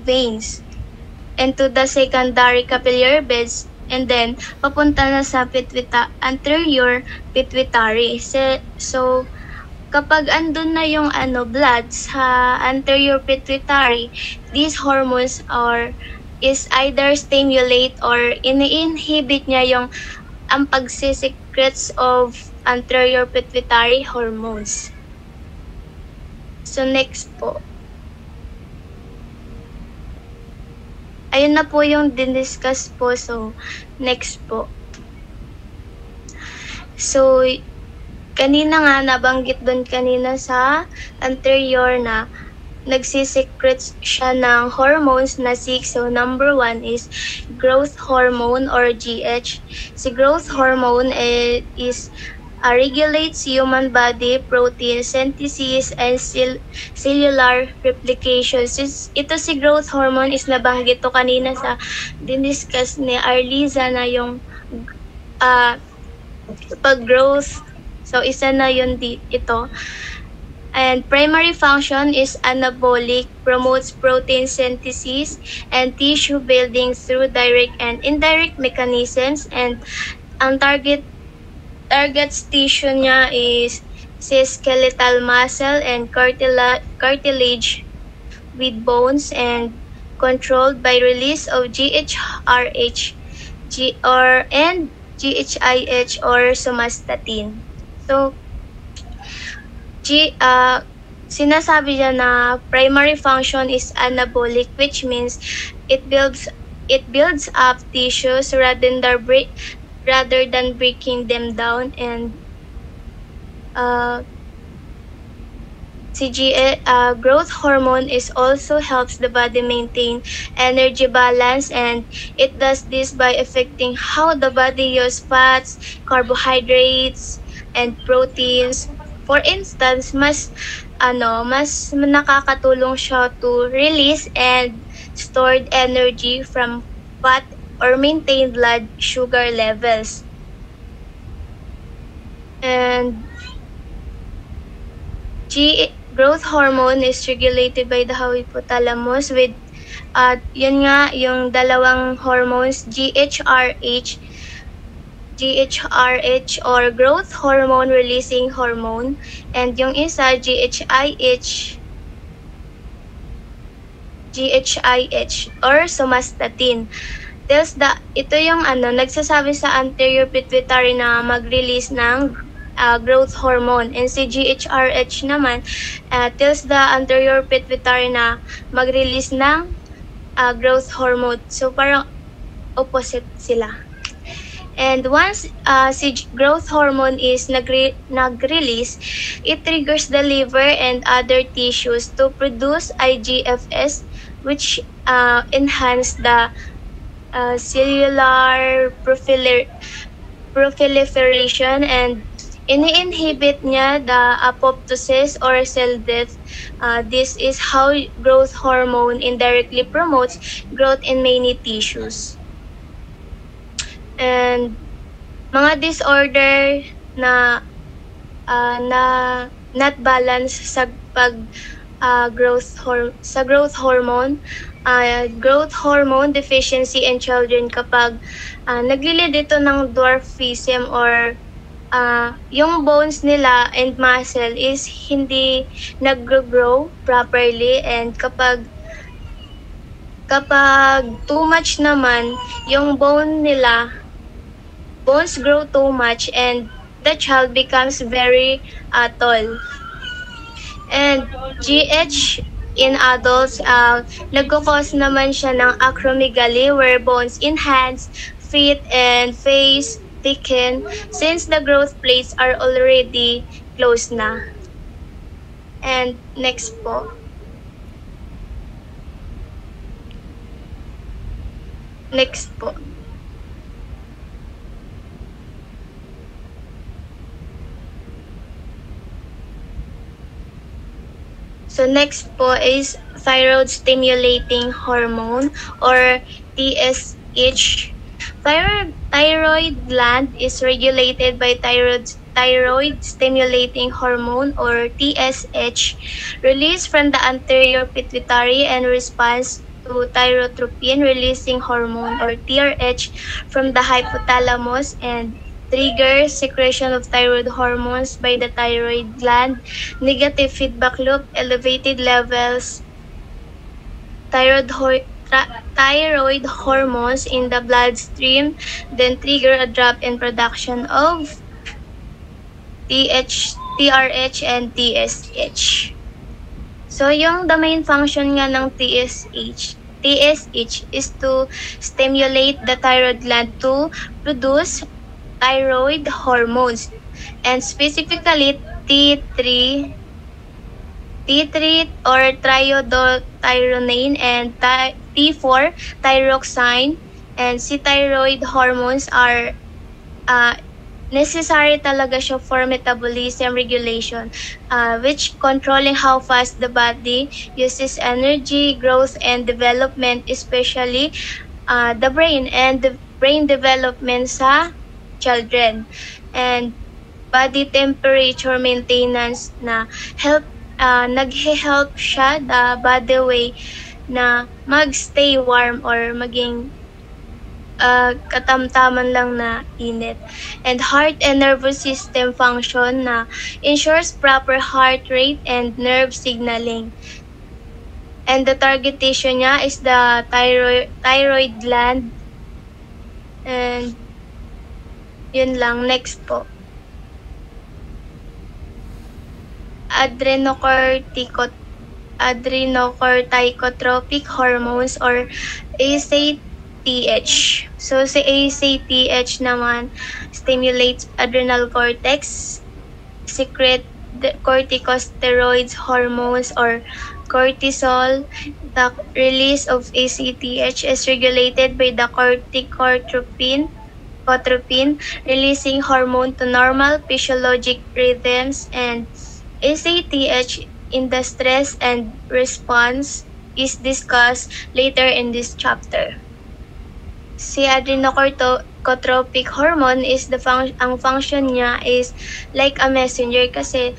E: veins into the secondary capillary beds, and then papunta na sa anterior pituitary. So kapag andun na yung blood sa anterior pituitary, these hormones is either stimulate or ini-inhibit niya ang pagsisecretes of anterior pituitary hormones. So, next po. Ayun na po yung diniscuss po. So, next po. So, kanina nga nabanggit doon kanina sa anterior na nagsisecrete siya ng hormones na 6. So, number 1 is growth hormone or GH. Si growth hormone regulates human body protein synthesis and cellular replication. Ito si growth hormone is nabanggit to kanina sa diniscuss ni Arliza na yung pag-growth. So, isa na yun ito. And primary function is anabolic, promotes protein synthesis and tissue building through direct and indirect mechanisms, and ang target tissue niya is skeletal muscle and cartilage with bones, and controlled by release of GHRH and GHIH or somatostatin. So, sinasabi niya na primary function is anabolic, which means it builds up tissues rather than breaking them down, and growth hormone also helps the body maintain energy balance, and it does this by affecting how the body uses fats, carbohydrates, and proteins. For instance, mas nakakatulong siya to release and stored energy from fat or maintain blood sugar levels. And growth hormone is regulated by the hypothalamus with yun nga yung dalawang hormones, GHRH or growth hormone releasing hormone, and yung isa GHIH or somatostatin. Ito yung nagsasabi sa anterior pituitary na mag-release ng growth hormone, and si GHRH naman tells the anterior pituitary na mag-release ng growth hormone. So parang opposite sila. And once si growth hormone is nag-release, it triggers the liver and other tissues to produce IGFS, which enhance the cellular proliferation, and ini-inhibit niya the apoptosis or cell death. This is how growth hormone indirectly promotes growth in many tissues. And mga disorder na not balance sa growth hormone, growth hormone deficiency in children kapag naglilid ito ng dwarfism or yung bones nila and muscle is hindi nag-grow properly, and kapag too much naman yung bones grow too much and the child becomes very tall. And GH in adults, nagkakos naman siya ng acromegaly where bones in hands, feet, and face thicken since the growth plates are already closed na. And next po. Next po. So next po is thyroid stimulating hormone or TSH. Thyroid gland is regulated by thyroid stimulating hormone or TSH, released from the anterior pituitary and responds to thyrotropin releasing hormone or TRH from the hypothalamus, and triggers secretion of thyroid hormones by the thyroid gland. Negative feedback loop, elevated levels thyroid hormones in the bloodstream then trigger a drop in production of TRH and TSH. So yung the main function nga ng TSH is to stimulate the thyroid gland to produce thyroid hormones, and specifically T3 or triiodothyronine and T4 thyroxine, and si thyroid hormones are necessary talaga siya for metabolism regulation, which controlling how fast the body uses energy, growth, and development, especially the brain and the brain development sa children, and body temperature maintenance na nag-help siya the body way na mag-stay warm or maging katamtaman lang na init, and heart and nervous system function na ensures proper heart rate and nerve signaling, and the target tissue niya is the thyroid gland. And yun lang. Next po. Adrenocorticotropic hormones or ACTH. So si ACTH naman stimulates adrenal cortex, secrete corticosteroids hormones or cortisol. The release of ACTH is regulated by the corticotropin releasing hormone to normal physiologic rhythms, and ACTH in the stress and response is discussed later in this chapter. Si adrenocorticotropic hormone is ang function niya is like a messenger kasi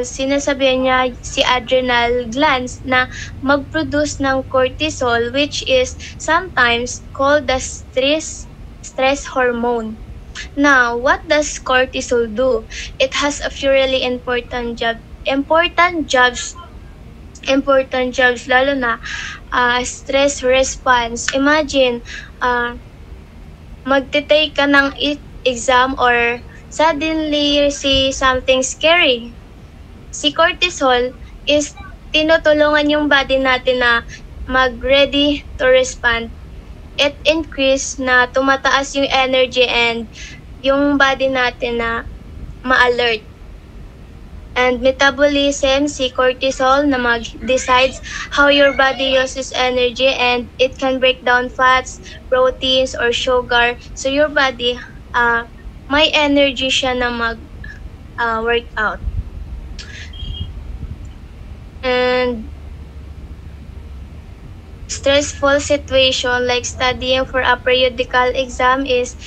E: sinasabihan niya si adrenal glands na mag-produce ng cortisol, which is sometimes called the stress hormone. Now, what does cortisol do? It has a few really important jobs lalo na stress response. Imagine, magte-take ka ng exam or suddenly see something scary. Si cortisol tinutulungan yung body natin na mag-ready to respond it increase na tumataas yung energy and yung body natin na ma-alert. And metabolism, si cortisol na decides how your body uses energy, and it can break down fats, proteins, or sugar. So your body, may energy siya na work out. And stressful situation like studying for a periodical exam is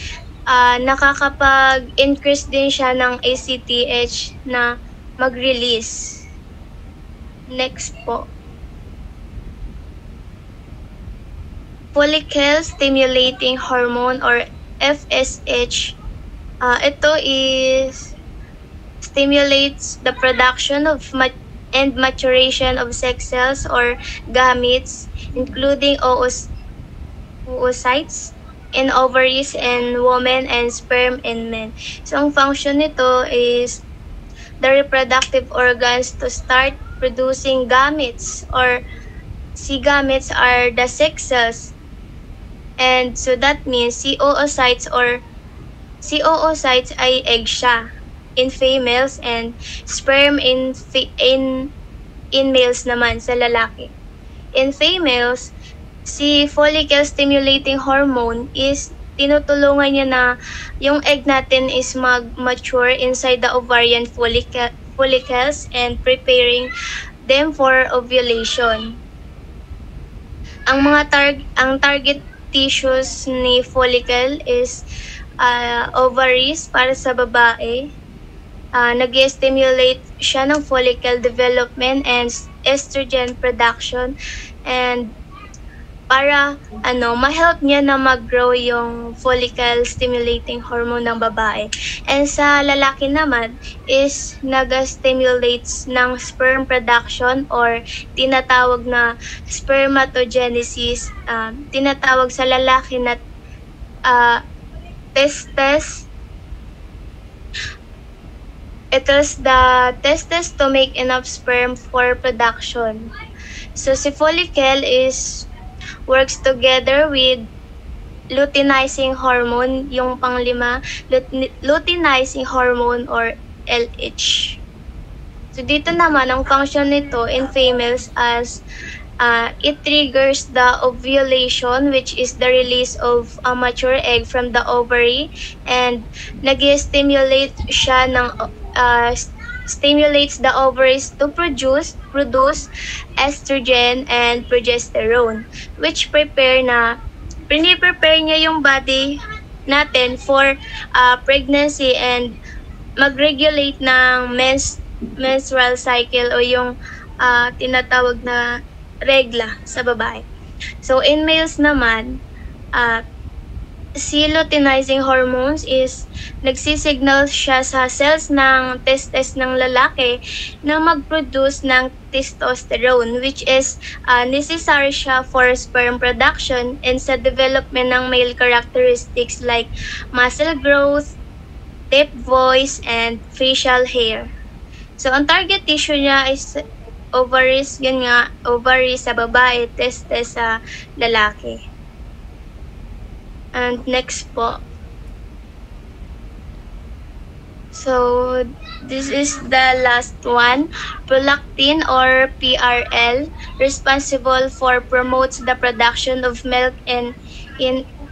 E: nakakapag-increase din siya ng ACTH na mag-release. Next po. Follicle stimulating hormone or FSH. Ito is stimulates the production of and maturation of sex cells or gametes, including oocytes in ovaries in women and sperm in men. So, ang function nito is the reproductive organs to start producing gametes, or si gametes are the sex cells. And so that means si oocytes ay egg siya in females and sperm in males naman sa lalaki. In females, si follicle stimulating hormone is tinutulungan niya na yung egg natin is mag-mature inside the ovarian follicles and preparing them for ovulation. Ang target tissues ni follicle is ovaries para sa babae. Nag-stimulate siya ng follicle development and estrogen production, and para ma-help niya na mag-grow yung follicle stimulating hormone ng babae. And sa lalaki naman is nag-stimulates ng sperm production or tinatawag na spermatogenesis. Tinatawag sa lalaki na testes. It is the testes to make enough sperm for production. So si follicle works together with luteinizing hormone, yung panglima, luteinizing hormone or LH. So dito naman, ang function nito in females as it triggers the ovulation, which is the release of a mature egg from the ovary, and nag-stimulate siya stimulates the ovaries to produce estrogen and progesterone, which prepare niya yung body natin for pregnancy and mag-regulate ng menstrual cycle o yung tinatawag na regla sa babae. So in males naman, si luteinizing hormones is nagsisignal siya sa cells ng testes ng lalaki na mag-produce ng testosterone, which is necessary siya for sperm production and sa development ng male characteristics like muscle growth, deep voice, and facial hair. So ang target tissue niya is ovaries, ovaries sa babae, testes sa lalaki. And next po. So, this is the last one. Prolactin or PRL, responsible for promotes the production of milk in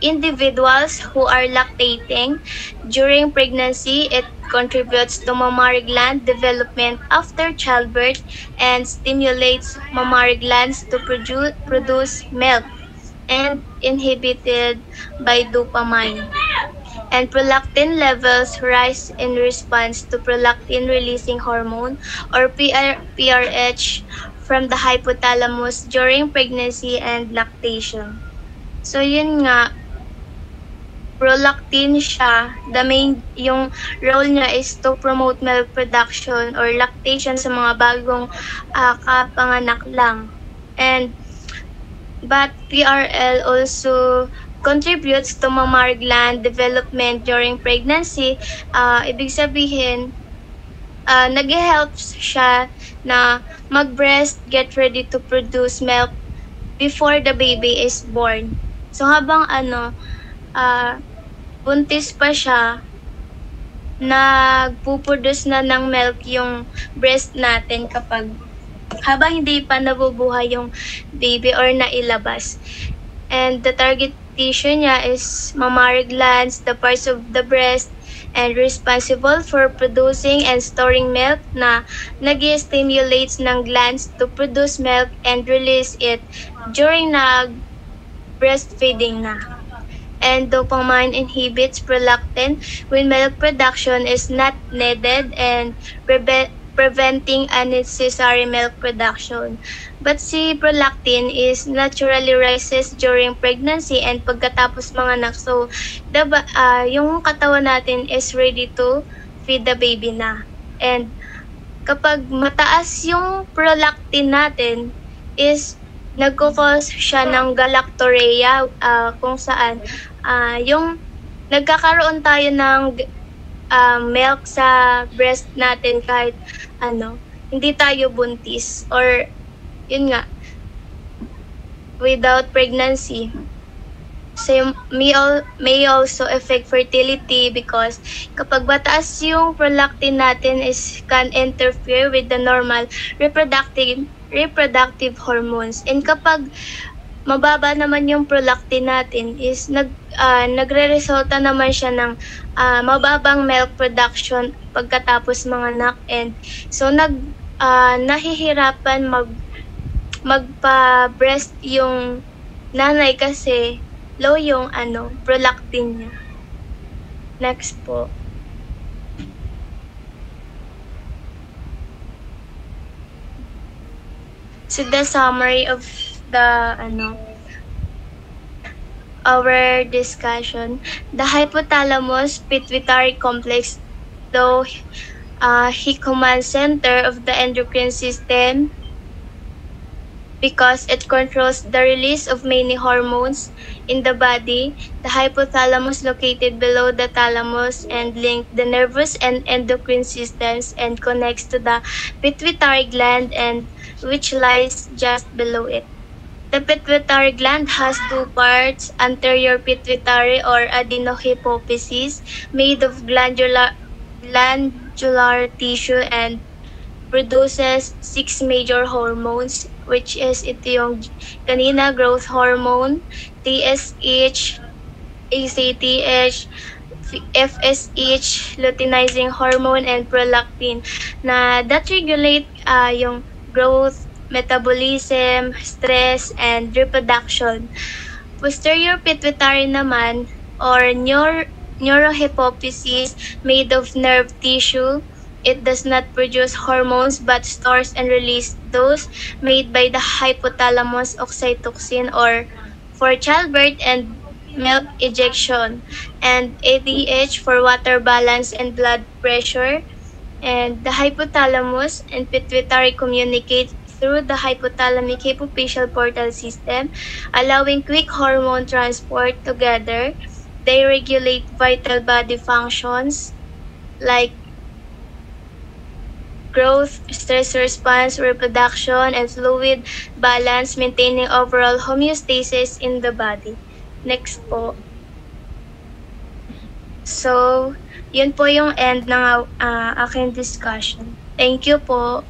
E: individuals who are lactating. During pregnancy, it contributes to mammary gland development after childbirth and stimulates mammary glands to produce milk, and inhibited by dopamine. And prolactin levels rise in response to prolactin-releasing hormone or PRH from the hypothalamus during pregnancy and lactation. So yun nga, prolactin siya, yung role niya is to promote milk production or lactation sa mga bagong kapanganak lang. But PRL also contributes to mammary gland development during pregnancy. Ibig sabihin, nag-help siya na mag-breast, get ready to produce milk before the baby is born. So habang buntis pa siya, nagpuproduce na ng milk yung breast natin habang hindi pa nabubuhay yung baby or nailabas. And the target tissue niya is mammary glands, the parts of the breast, and responsible for producing and storing milk na nag-stimulates ng glands to produce milk and release it during breastfeeding na. And dopamine inhibits prolactin when milk production is not needed and preventing unnecessary milk production. But si prolactin is naturally rises during pregnancy and pagkatapos manganak. So, yung katawan natin is ready to feed the baby na. And kapag mataas yung prolactin natin is nagkukos siya ng galactorrhea kung saan yung nagkakaroon tayo ng milk sa breast natin kahit hindi tayo buntis or yun nga without pregnancy. So may also affect fertility because kapag mataas yung prolactin natin is can interfere with the normal reproductive hormones. And kapag mababa naman yung prolactin natin is nagre-resulta naman siya ng mababang milk production pagkatapos manganak, and so nahihirapan magpa-breast yung nanay kasi low yung prolactin niya. Next po. So the summary of the our discussion, the hypothalamus pituitary complex, though he commands center of the endocrine system because it controls the release of many hormones in the body. The hypothalamus located below the thalamus and link the nervous and endocrine systems and connects to the pituitary gland and which lies just below it. The pituitary gland has two parts, anterior pituitary or adenohypophysis, made of glandular tissue and produces 6 major hormones, which is ito yung kanina, growth hormone, TSH, ACTH, FSH, luteinizing hormone, and prolactin na that regulate yung growth, metabolism, stress, and reproduction. Posterior pituitary naman or neurohypophysis, made of nerve tissue. It does not produce hormones but stores and releases those made by the hypothalamus, oxytocin or for childbirth and milk ejection, and ADH for water balance and blood pressure. And the hypothalamus and pituitary communicate through the hypothalamic hypophyseal portal system, allowing quick hormone transport together. They regulate vital body functions like growth, stress response, reproduction, and fluid balance, maintaining overall homeostasis in the body. Next po. So, yun po yung end ng aking discussion. Thank you po.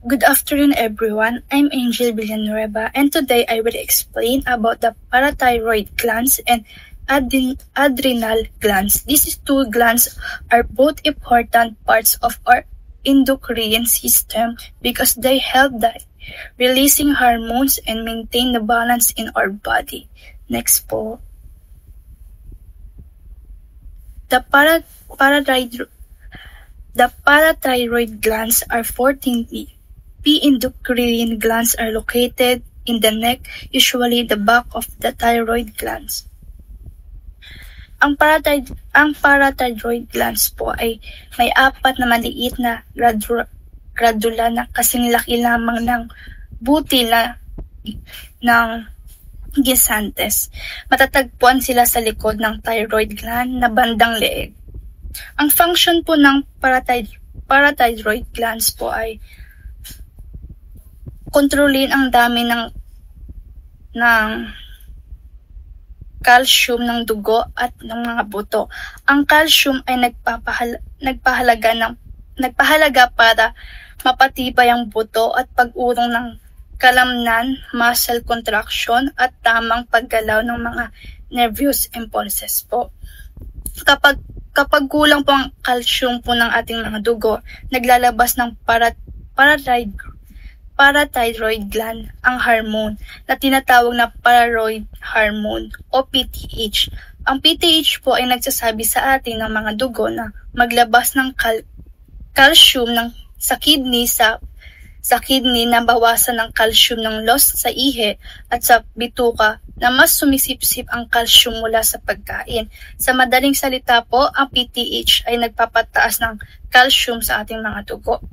F: Good afternoon, everyone. I'm Angel Villanueva, and today I will explain about the parathyroid glands and adrenal glands. These two glands are both important parts of our endocrine system because they help the releasing hormones and maintain the balance in our body. Next po. The parathyroid glands are 14 endocrine glands are located in the neck, usually the back of the thyroid glands. Ang parathyroid glands po ay may 4 na maliit na gradula na kasing laki lamang ng butil ng Gesantes. Matatagpuan sila sa likod ng thyroid gland na bandang leeg. Ang function po ng parathyroid glands po ay kontrolin ang dami ng calcium ng dugo at ng mga buto. Ang calcium ay nagpahalaga para mapatibay ang buto at pag-urong ng kalamnan, muscle contraction at tamang paggalaw ng mga nervous impulses po. Kapag kulang po ang calcium po ng ating mga dugo, naglalabas ng parathyroid gland ang hormone na tinatawag na parathyroid hormone o PTH. Ang PTH po ay nagsasabi sa atin ng mga dugo na maglabas ng calcium sa kidney na bawasan ng calcium ng loss sa ihi at sa bituka na mas sumisipsip ang calcium mula sa pagkain. Sa madaling salita po, ang PTH ay nagpapataas ng calcium sa ating mga dugo.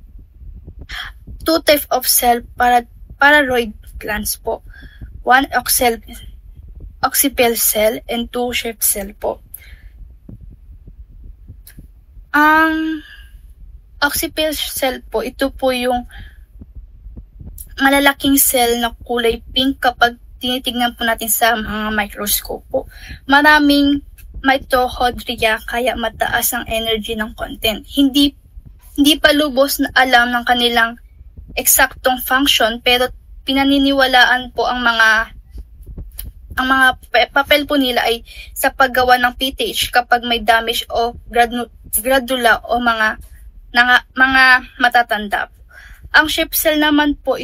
F: Two types of cell parathyroid glands po. One occipital cell and two Schwann cell po. Ang occipital cell po, ito po yung malalaking cell na kulay pink kapag tinitingnan po natin sa mga microscope po. Maraming mitochondria kaya mataas ang energy ng content. Hindi pa lubos na alam ng kanilang eksaktong function pero pinaniniwalaan po ang mga papel po nila ay sa paggawa ng PTH kapag may damage o gradula o mga matatanda. Ang Schwann cell naman po,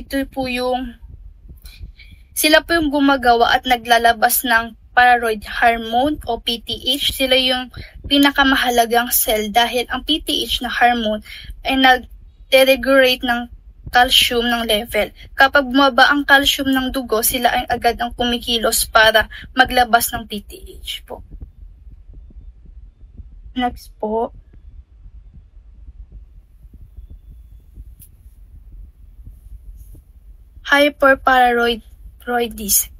F: sila po yung gumagawa at naglalabas ng parathyroid hormone o PTH. Sila yung pinakamahalagang cell dahil ang PTH na hormone ay nag-regulate ng calcium ng level. Kapag bumaba ang calcium ng dugo, sila ay agad ang kumikilos para maglabas ng PTH po. Next po. Hyperparathyroidism,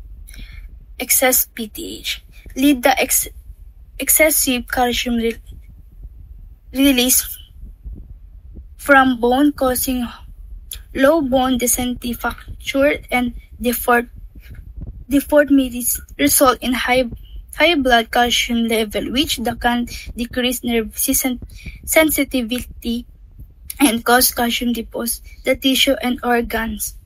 F: excess PTH, lead the excessive calcium release from bone causing low bone density fracture and deformities result in high blood calcium level which can decrease nerve sensitivity and cause calcium deposits the tissue and organs.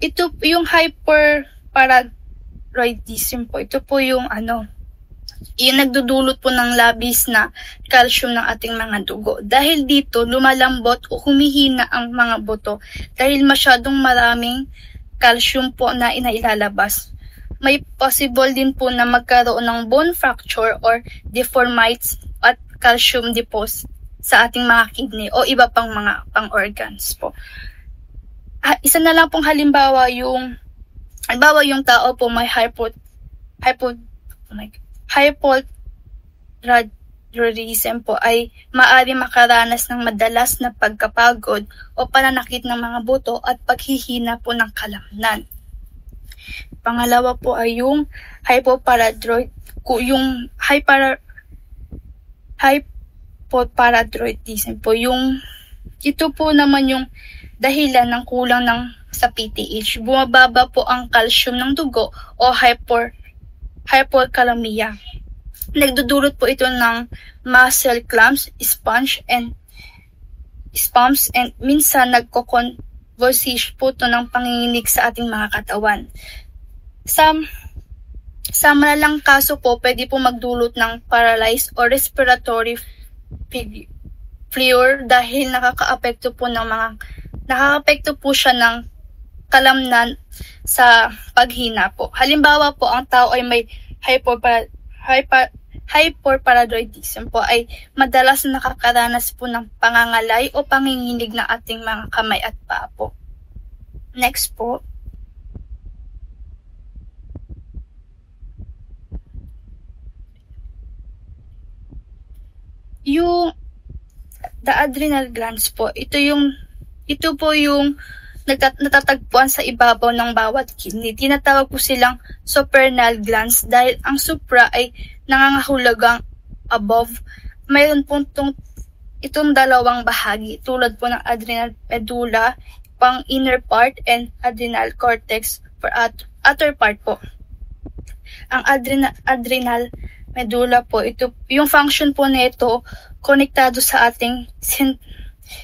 F: Ito yung hyperparathyroidism po. Ito po yung yung nagdudulot po ng labis na calcium ng ating mga dugo. Dahil dito, lumalambot o humihina ang mga buto dahil masyadong maraming calcium po na inailalabas. May possible din po na magkaroon ng bone fracture or deformities at calcium deposits sa ating mga kidney o iba pang mga pang-organs po. Isa na lang pong halimbawa yung tao po may hypothyroidism po ay maaari makaranas ng madalas na pagkapagod o pananakit ng mga buto at paghihina po ng kalamnan. Pangalawa po ay yung hypoparathyroidism po. Ito po naman yung dahilan ng kulang sa PTH. Bumababa po ang calcium ng dugo o hypokalemia. Nagdudulot po ito ng muscle cramps, spasms, and minsan nagko-convulsation po ito ng panginginig sa ating mga katawan. Sa malalang kaso po, pwede po magdulot ng paralysis o respiratory failure dahil nakakaapekto po siya ng kalamnan sa paghina po. Halimbawa po, ang tao ay may hyperparathyroidism po ay madalas na nakakaranas po ng pangangalay o panginginig ng ating mga kamay at paa po. Next po. The adrenal glands po, ito yung Ito po yung natatagpuan sa ibabaw ng bawat kidney. Tinatawag po silang supernal glands dahil ang supra ay nangangahulugang above. Mayroon po itong dalawang bahagi tulad po ng adrenal medulla, pang inner part, and adrenal cortex for outer part po. Ang adrenal medulla po, ito yung function po nito konektado sa ating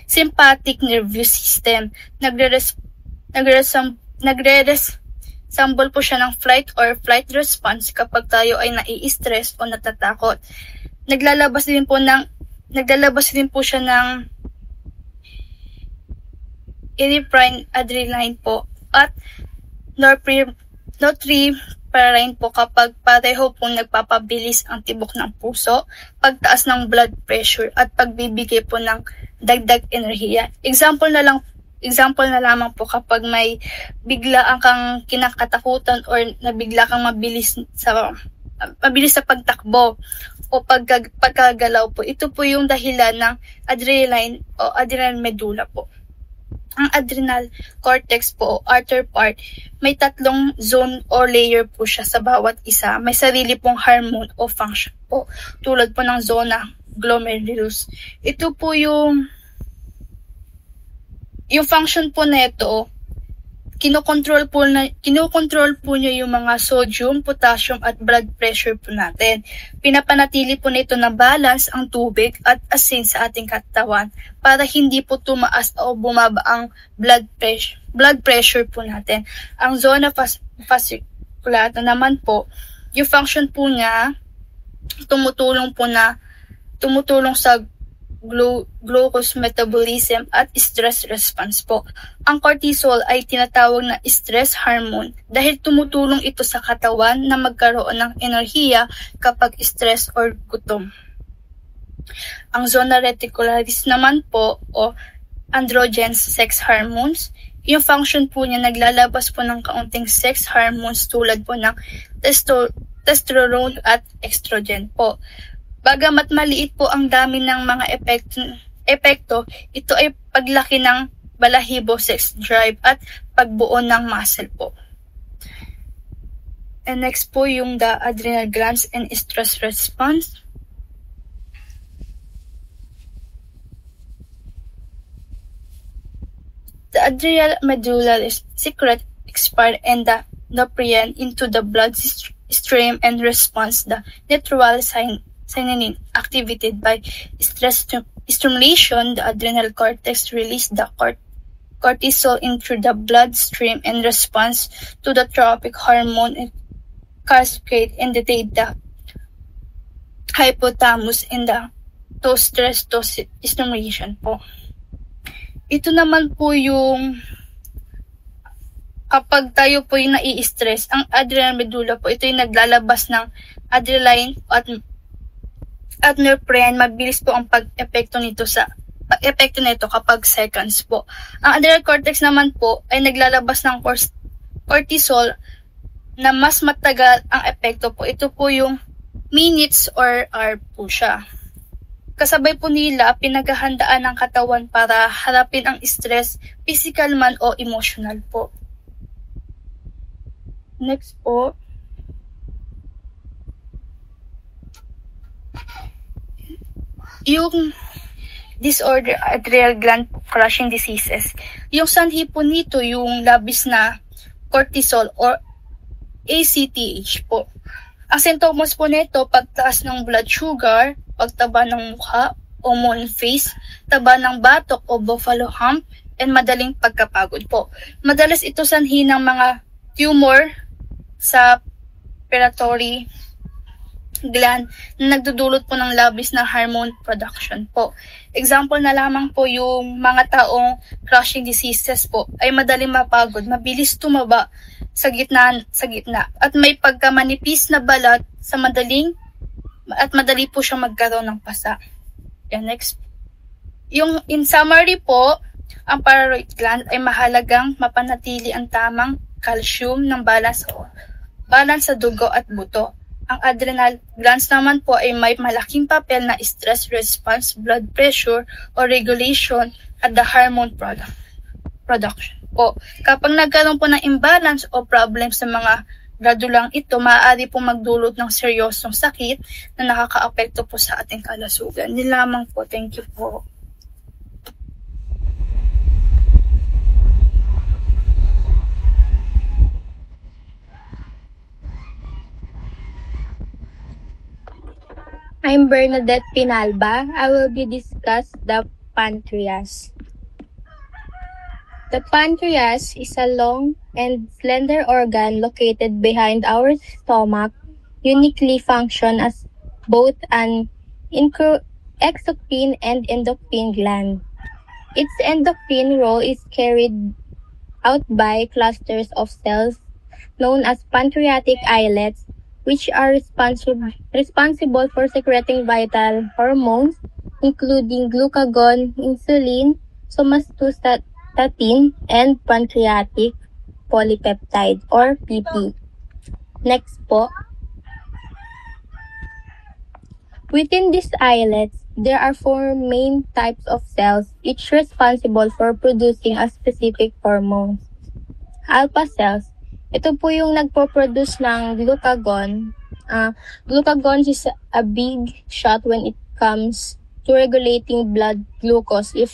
F: sympathetic nervous system. Nagre-resemble po siya ng flight or flight response kapag tayo ay nai-stress o natatakot. Naglalabas din po siya ng iriprine adrenaline po at norepinephrine po kapag pareho pong nagpapabilis ang tibok ng puso, pagtaas ng blood pressure at pagbibigay po ng dagdag enerhiya. Example na lamang po kapag may biglaan kang kinakatakutan or nabigla kang mabilis sa pagtakbo o pagkagalaw po. Ito po yung dahilan ng adrenaline o adrenal medulla po. Ang adrenal cortex po o outer part, may 3 zone o layer po siya sa bawat isa. May sarili pong hormone o function po tulad po ng zona glomerulus. Ito po yung function po na ito, kinokontrol po niya yung mga sodium, potassium at blood pressure po natin. Pinapanatili po nito na balance ang tubig at asin sa ating katawan para hindi po tumaas o bumaba ang blood pressure po natin. Ang zona fasciculata naman po, yung function po niya tumutulong sa glucose metabolism at stress response po. Ang cortisol ay tinatawag na stress hormone dahil tumutulong ito sa katawan na magkaroon ng enerhiya kapag stress or gutom. Ang zona reticularis naman po o androgens sex hormones, yung function po niya naglalabas po ng kaunting sex hormones tulad po ng testosterone at estrogen po. Bagamat maliit po ang dami ng mga epekto, ito ay paglaki ng balahibo, sex drive at pagbuo ng muscle po. And next po yung the adrenal glands and stress response. The adrenal medulla secrete expire and the norepinephrine into the blood stream and response the natural signaling activated by stress stimulation. The adrenal cortex release the cortisol into the bloodstream in response to the trophic hormone and cascade and detate the hypothalamus in the stress stimulation po. Ito naman po yung kapag tayo po yung nai-stress, ang adrenal medulla po, ito yung naglalabas ng adrenaline at norepinephrine. Mabilis po ang pag-epekto nito kapag seconds po. Ang adrenal cortex naman po ay naglalabas ng cortisol na mas matagal ang epekto po. Ito po yung minutes or hour po siya. Kasabay po nila pinaghahandaan ng katawan para harapin ang stress, physical man o emotional po. Next po, yung disorder adrenal gland crushing diseases. Yung sanhi po nito yung labis na cortisol or ACTH po. Ang symptoms po nito, pagtaas ng blood sugar, pagtaba ng mukha o moon face, taba ng batok o buffalo hump, and madaling pagkapagod po. Madalas ito sanhi ng mga tumor sa pituitary gland na nagdudulot po ng labis na hormone production po. Example na lamang po yung mga taong crushing diseases po ay madaling mapagod, mabilis tumaba sa gitna at may pagkamanipis na balat sa madali po siyang magkaroon ng pasa. Yan, next. Yung in summary po, ang thyroid gland ay mahalagang mapanatili ang tamang calcium ng balance sa dugo at buto. Ang adrenal glands naman po ay may malaking papel na stress response, blood pressure, or regulation at the hormone production po. Kapag nagkaroon po ng imbalance o problem sa mga gradulang ito, maaari po magdulot ng seryosong sakit na nakakaapekto po sa ating kalusugan. Yun lamang po. Thank you po.
G: I'm Bernadette Pinalba. I will be discuss the pancreas. The pancreas is a long and slender organ located behind our stomach, uniquely function as both an exocrine and endocrine gland. Its endocrine role is carried out by clusters of cells known as pancreatic islets, which are responsible for secreting vital hormones, including glucagon, insulin, somatostatin, and pancreatic polypeptide or PP. Next po. Within these islets, there are 4 main types of cells, each responsible for producing a specific hormone. Alpha cells. Ito po yung nagpo-produce ng glucagon. Glucagon is a big shot when it comes to regulating blood glucose. If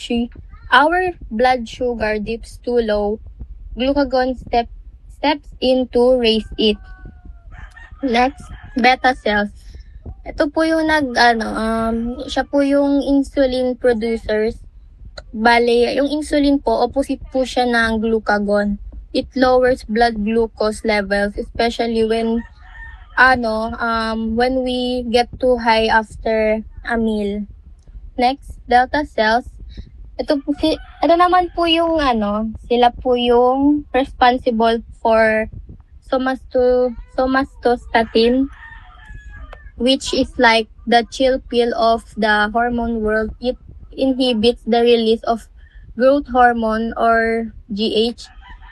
G: our blood sugar dips too low, glucagon steps in to raise it. Next, beta cells. Ito po yung siya po yung insulin producers. Bale, yung insulin po, opposite po siya ng glucagon. It lowers blood glucose levels, especially when we get too high after a meal. Next, delta cells. Ito naman po yung sila po yung responsible for somatostatin, which is like the chill pill of the hormone world. It inhibits the release of growth hormone or GH,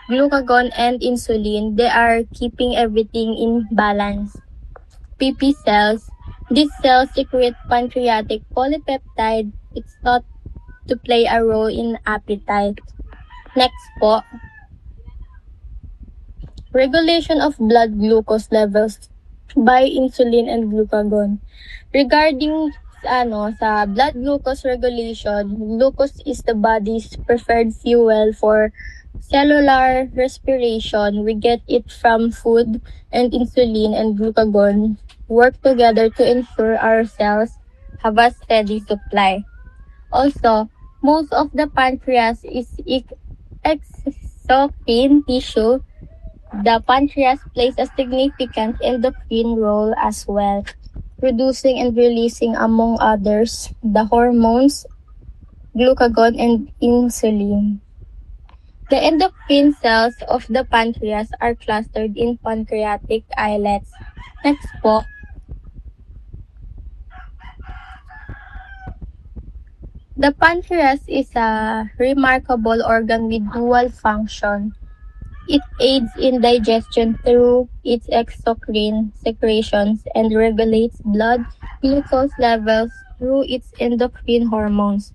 G: glucagon, and insulin. They are keeping everything in balance. PP cells. These cells secrete pancreatic polypeptide. It's thought to play a role in appetite. Next po. Regulation of blood glucose levels by insulin and glucagon. Regarding sa blood glucose regulation, glucose is the body's preferred fuel for cellular respiration. We get it from food, and insulin and glucagon work together to ensure our cells have a steady supply. Also, most of the pancreas is exocrine tissue. The pancreas plays a significant endocrine role as well, producing and releasing, among others, the hormones, glucagon, and insulin. The endocrine cells of the pancreas are clustered in pancreatic islets. Next po. The pancreas is a remarkable organ with dual function. It aids in digestion through its exocrine secretions and regulates blood glucose levels through its endocrine hormones.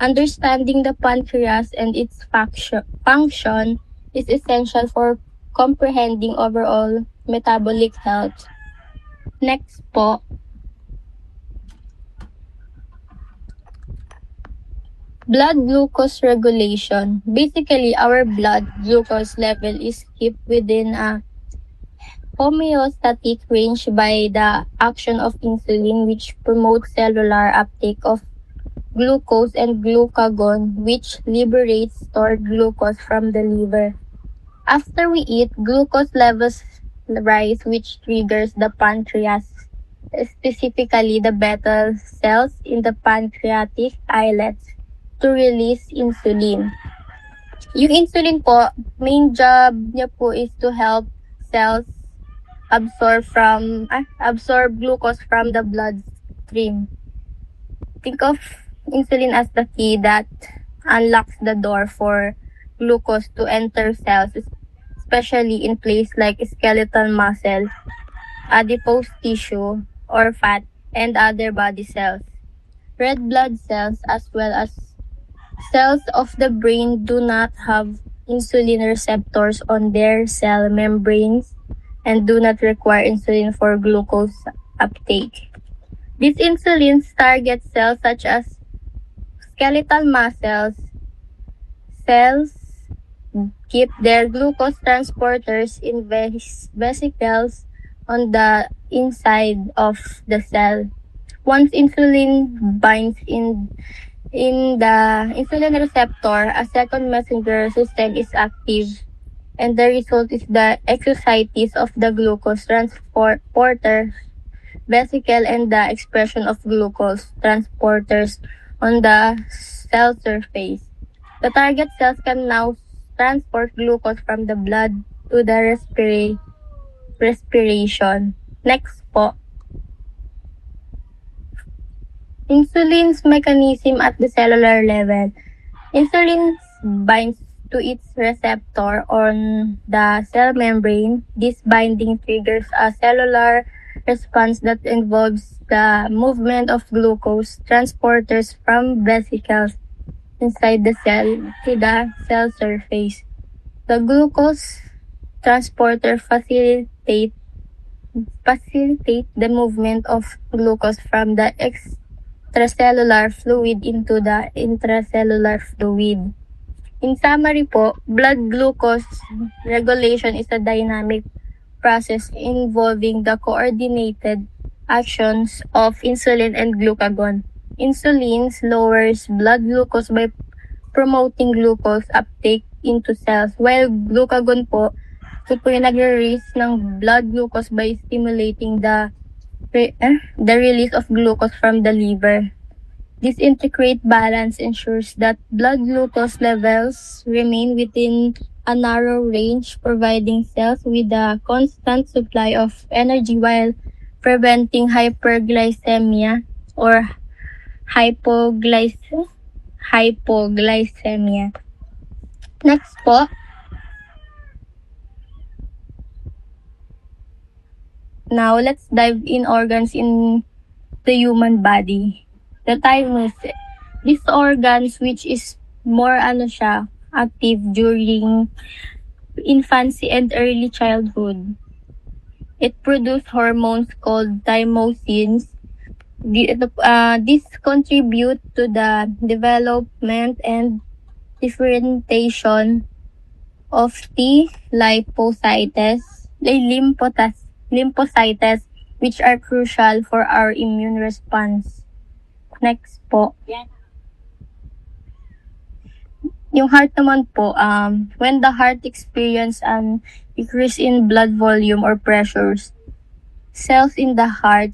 G: Understanding the pancreas and its function is essential for comprehending overall metabolic health. Next po. Blood glucose regulation. Basically, our blood glucose level is kept within a homeostatic range by the action of insulin, which promotes cellular uptake of glucose, and glucagon, which liberates stored glucose from the liver. After we eat, glucose levels rise, which triggers the pancreas, specifically the beta cells in the pancreatic islets, to release insulin. Yung insulin po, main job niya po is to help cells absorb glucose from the bloodstream. Think of insulin as the key that unlocks the door for glucose to enter cells, especially in places like skeletal muscle, adipose tissue, or fat, and other body cells. Red blood cells, as well as Cells of the brain do not have insulin receptors on their cell membranes and do not require insulin for glucose uptake. These insulins target cells such as skeletal muscles. Cells keep their glucose transporters in vesicles on the inside of the cell. Once insulin binds in the insulin receptor, a second messenger system is active, and the result is the exocytes of the glucose transporter vesicle and the expression of glucose transporters on the cell surface. The target cells can now transport glucose from the blood to the respiration. Next po. Insulin's mechanism at the cellular level. Insulin binds to its receptor on the cell membrane. This binding triggers a cellular response that involves the movement of glucose transporters from vesicles inside the cell to the cell surface. The glucose transporter facilitate the movement of glucose from the extracellular fluid into the intracellular fluid. In summary po, blood glucose regulation is a dynamic process involving the coordinated actions of insulin and glucagon. Insulin lowers blood glucose by promoting glucose uptake into cells, while glucagon po, ito po yung nagre-release ng blood glucose by stimulating the release of glucose from the liver. This intricate balance ensures that blood glucose levels remain within a narrow range, providing cells with a constant supply of energy while preventing hyperglycemia or hypoglycemia. Next po. Now, let's dive in organs in the human body. The thymus, this organs which is more active during infancy and early childhood. It produces hormones called thymosins. This contribute to the development and differentiation of T lymphocytes, which are crucial for our immune response. Next po. Yung heart naman po, when the heart experiences an increase in blood volume or pressures, cells in the heart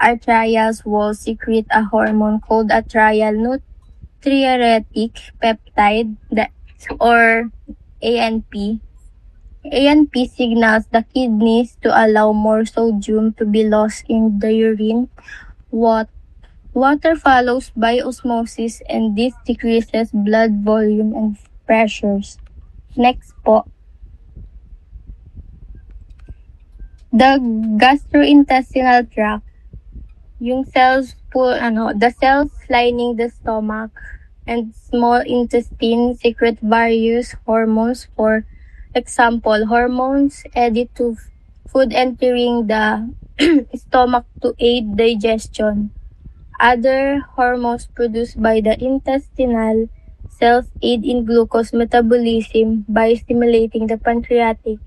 G: arterial walls secrete a hormone called atrial natriuretic peptide, or ANP. ANP signals the kidneys to allow more sodium to be lost in the urine. Water follows by osmosis, and this decreases blood volume and pressures. Next po. The gastrointestinal tract. Yung cells po, the cells lining the stomach and small intestine secrete various hormones. For example, hormones added to food entering the stomach to aid digestion. Other hormones produced by the intestinal cells aid in glucose metabolism by stimulating the pancreatic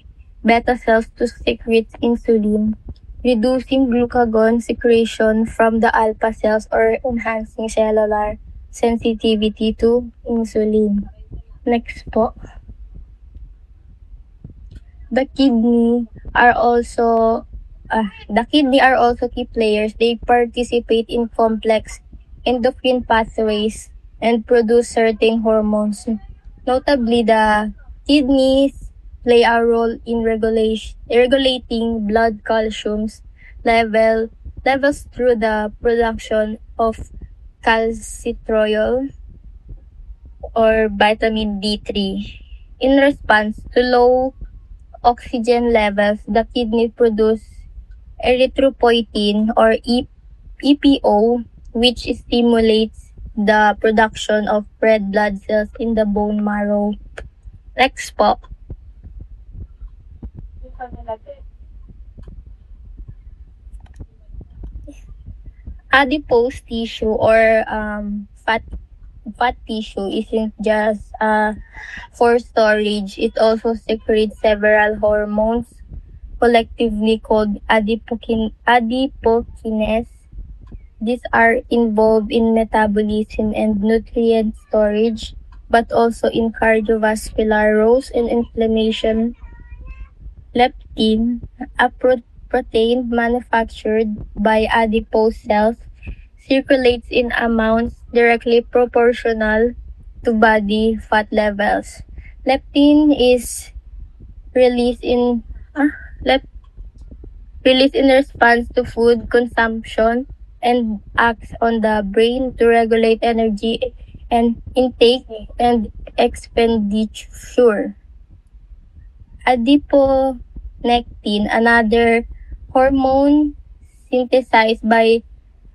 G: beta cells to secrete insulin, reducing glucagon secretion from the alpha cells or enhancing cellular sensitivity to insulin. Next po. The kidney are also key players. They participate in complex endocrine pathways and produce certain hormones. Notably, the kidneys play a role in regulating blood calcium levels through the production of calcitriol or vitamin D3. In response to low oxygen levels, the kidney produce erythropoietin or EPO, which stimulates the production of red blood cells in the bone marrow. Next po. Adipose tissue or fat tissue isn't just for storage. It also secretes several hormones, collectively called adipokines. These are involved in metabolism and nutrient storage, but also in cardiovascular roles and inflammation. Leptin, a protein manufactured by adipose cells, circulates in amounts directly proportional to body fat levels. Leptin is released in response to food consumption and acts on the brain to regulate energy and intake and expenditure. Adiponectin, another hormone synthesized by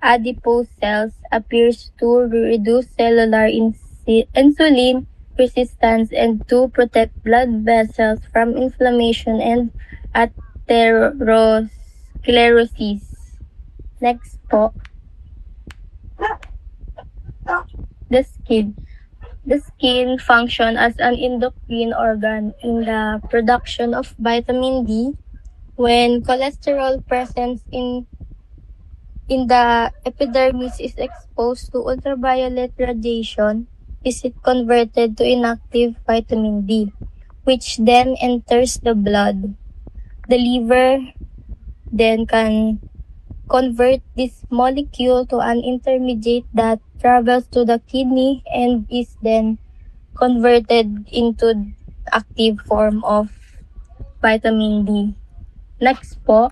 G: adipose cells, appears to reduce cellular insulin resistance and to protect blood vessels from inflammation and atherosclerosis. Next po. The skin. The skin functions as an endocrine organ in the production of vitamin D. When cholesterol present in the epidermis is exposed to ultraviolet radiation, is it converted to inactive vitamin D, which then enters the blood. The liver then can convert this molecule to an intermediate that travels to the kidney and is then converted into active form of vitamin D. Next po.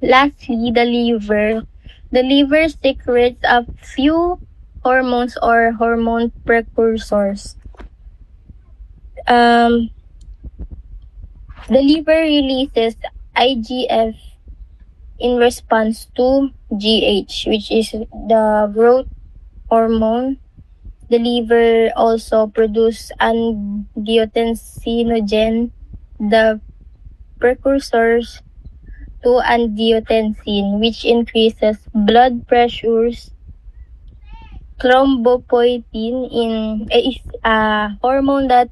G: Lastly, the liver. The liver secretes a few hormones or hormone precursors. The liver releases IGF in response to GH, which is the growth hormone. The liver also produces angiotensinogen, the precursors to angiotensin, which increases blood pressures. Thrombopoietin is a hormone that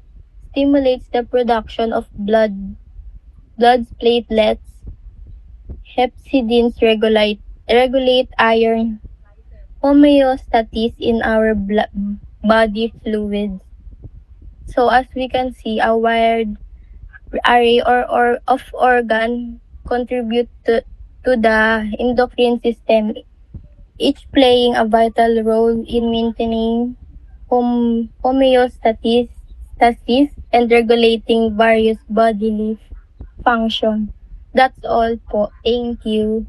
G: stimulates the production of blood platelets. Hepcidins regulate iron homeostasis in our body fluids. So as we can see, a wide array of organ contribute to the endocrine system, each playing a vital role in maintaining homeostasis and regulating various bodily functions. That's all po. Thank you.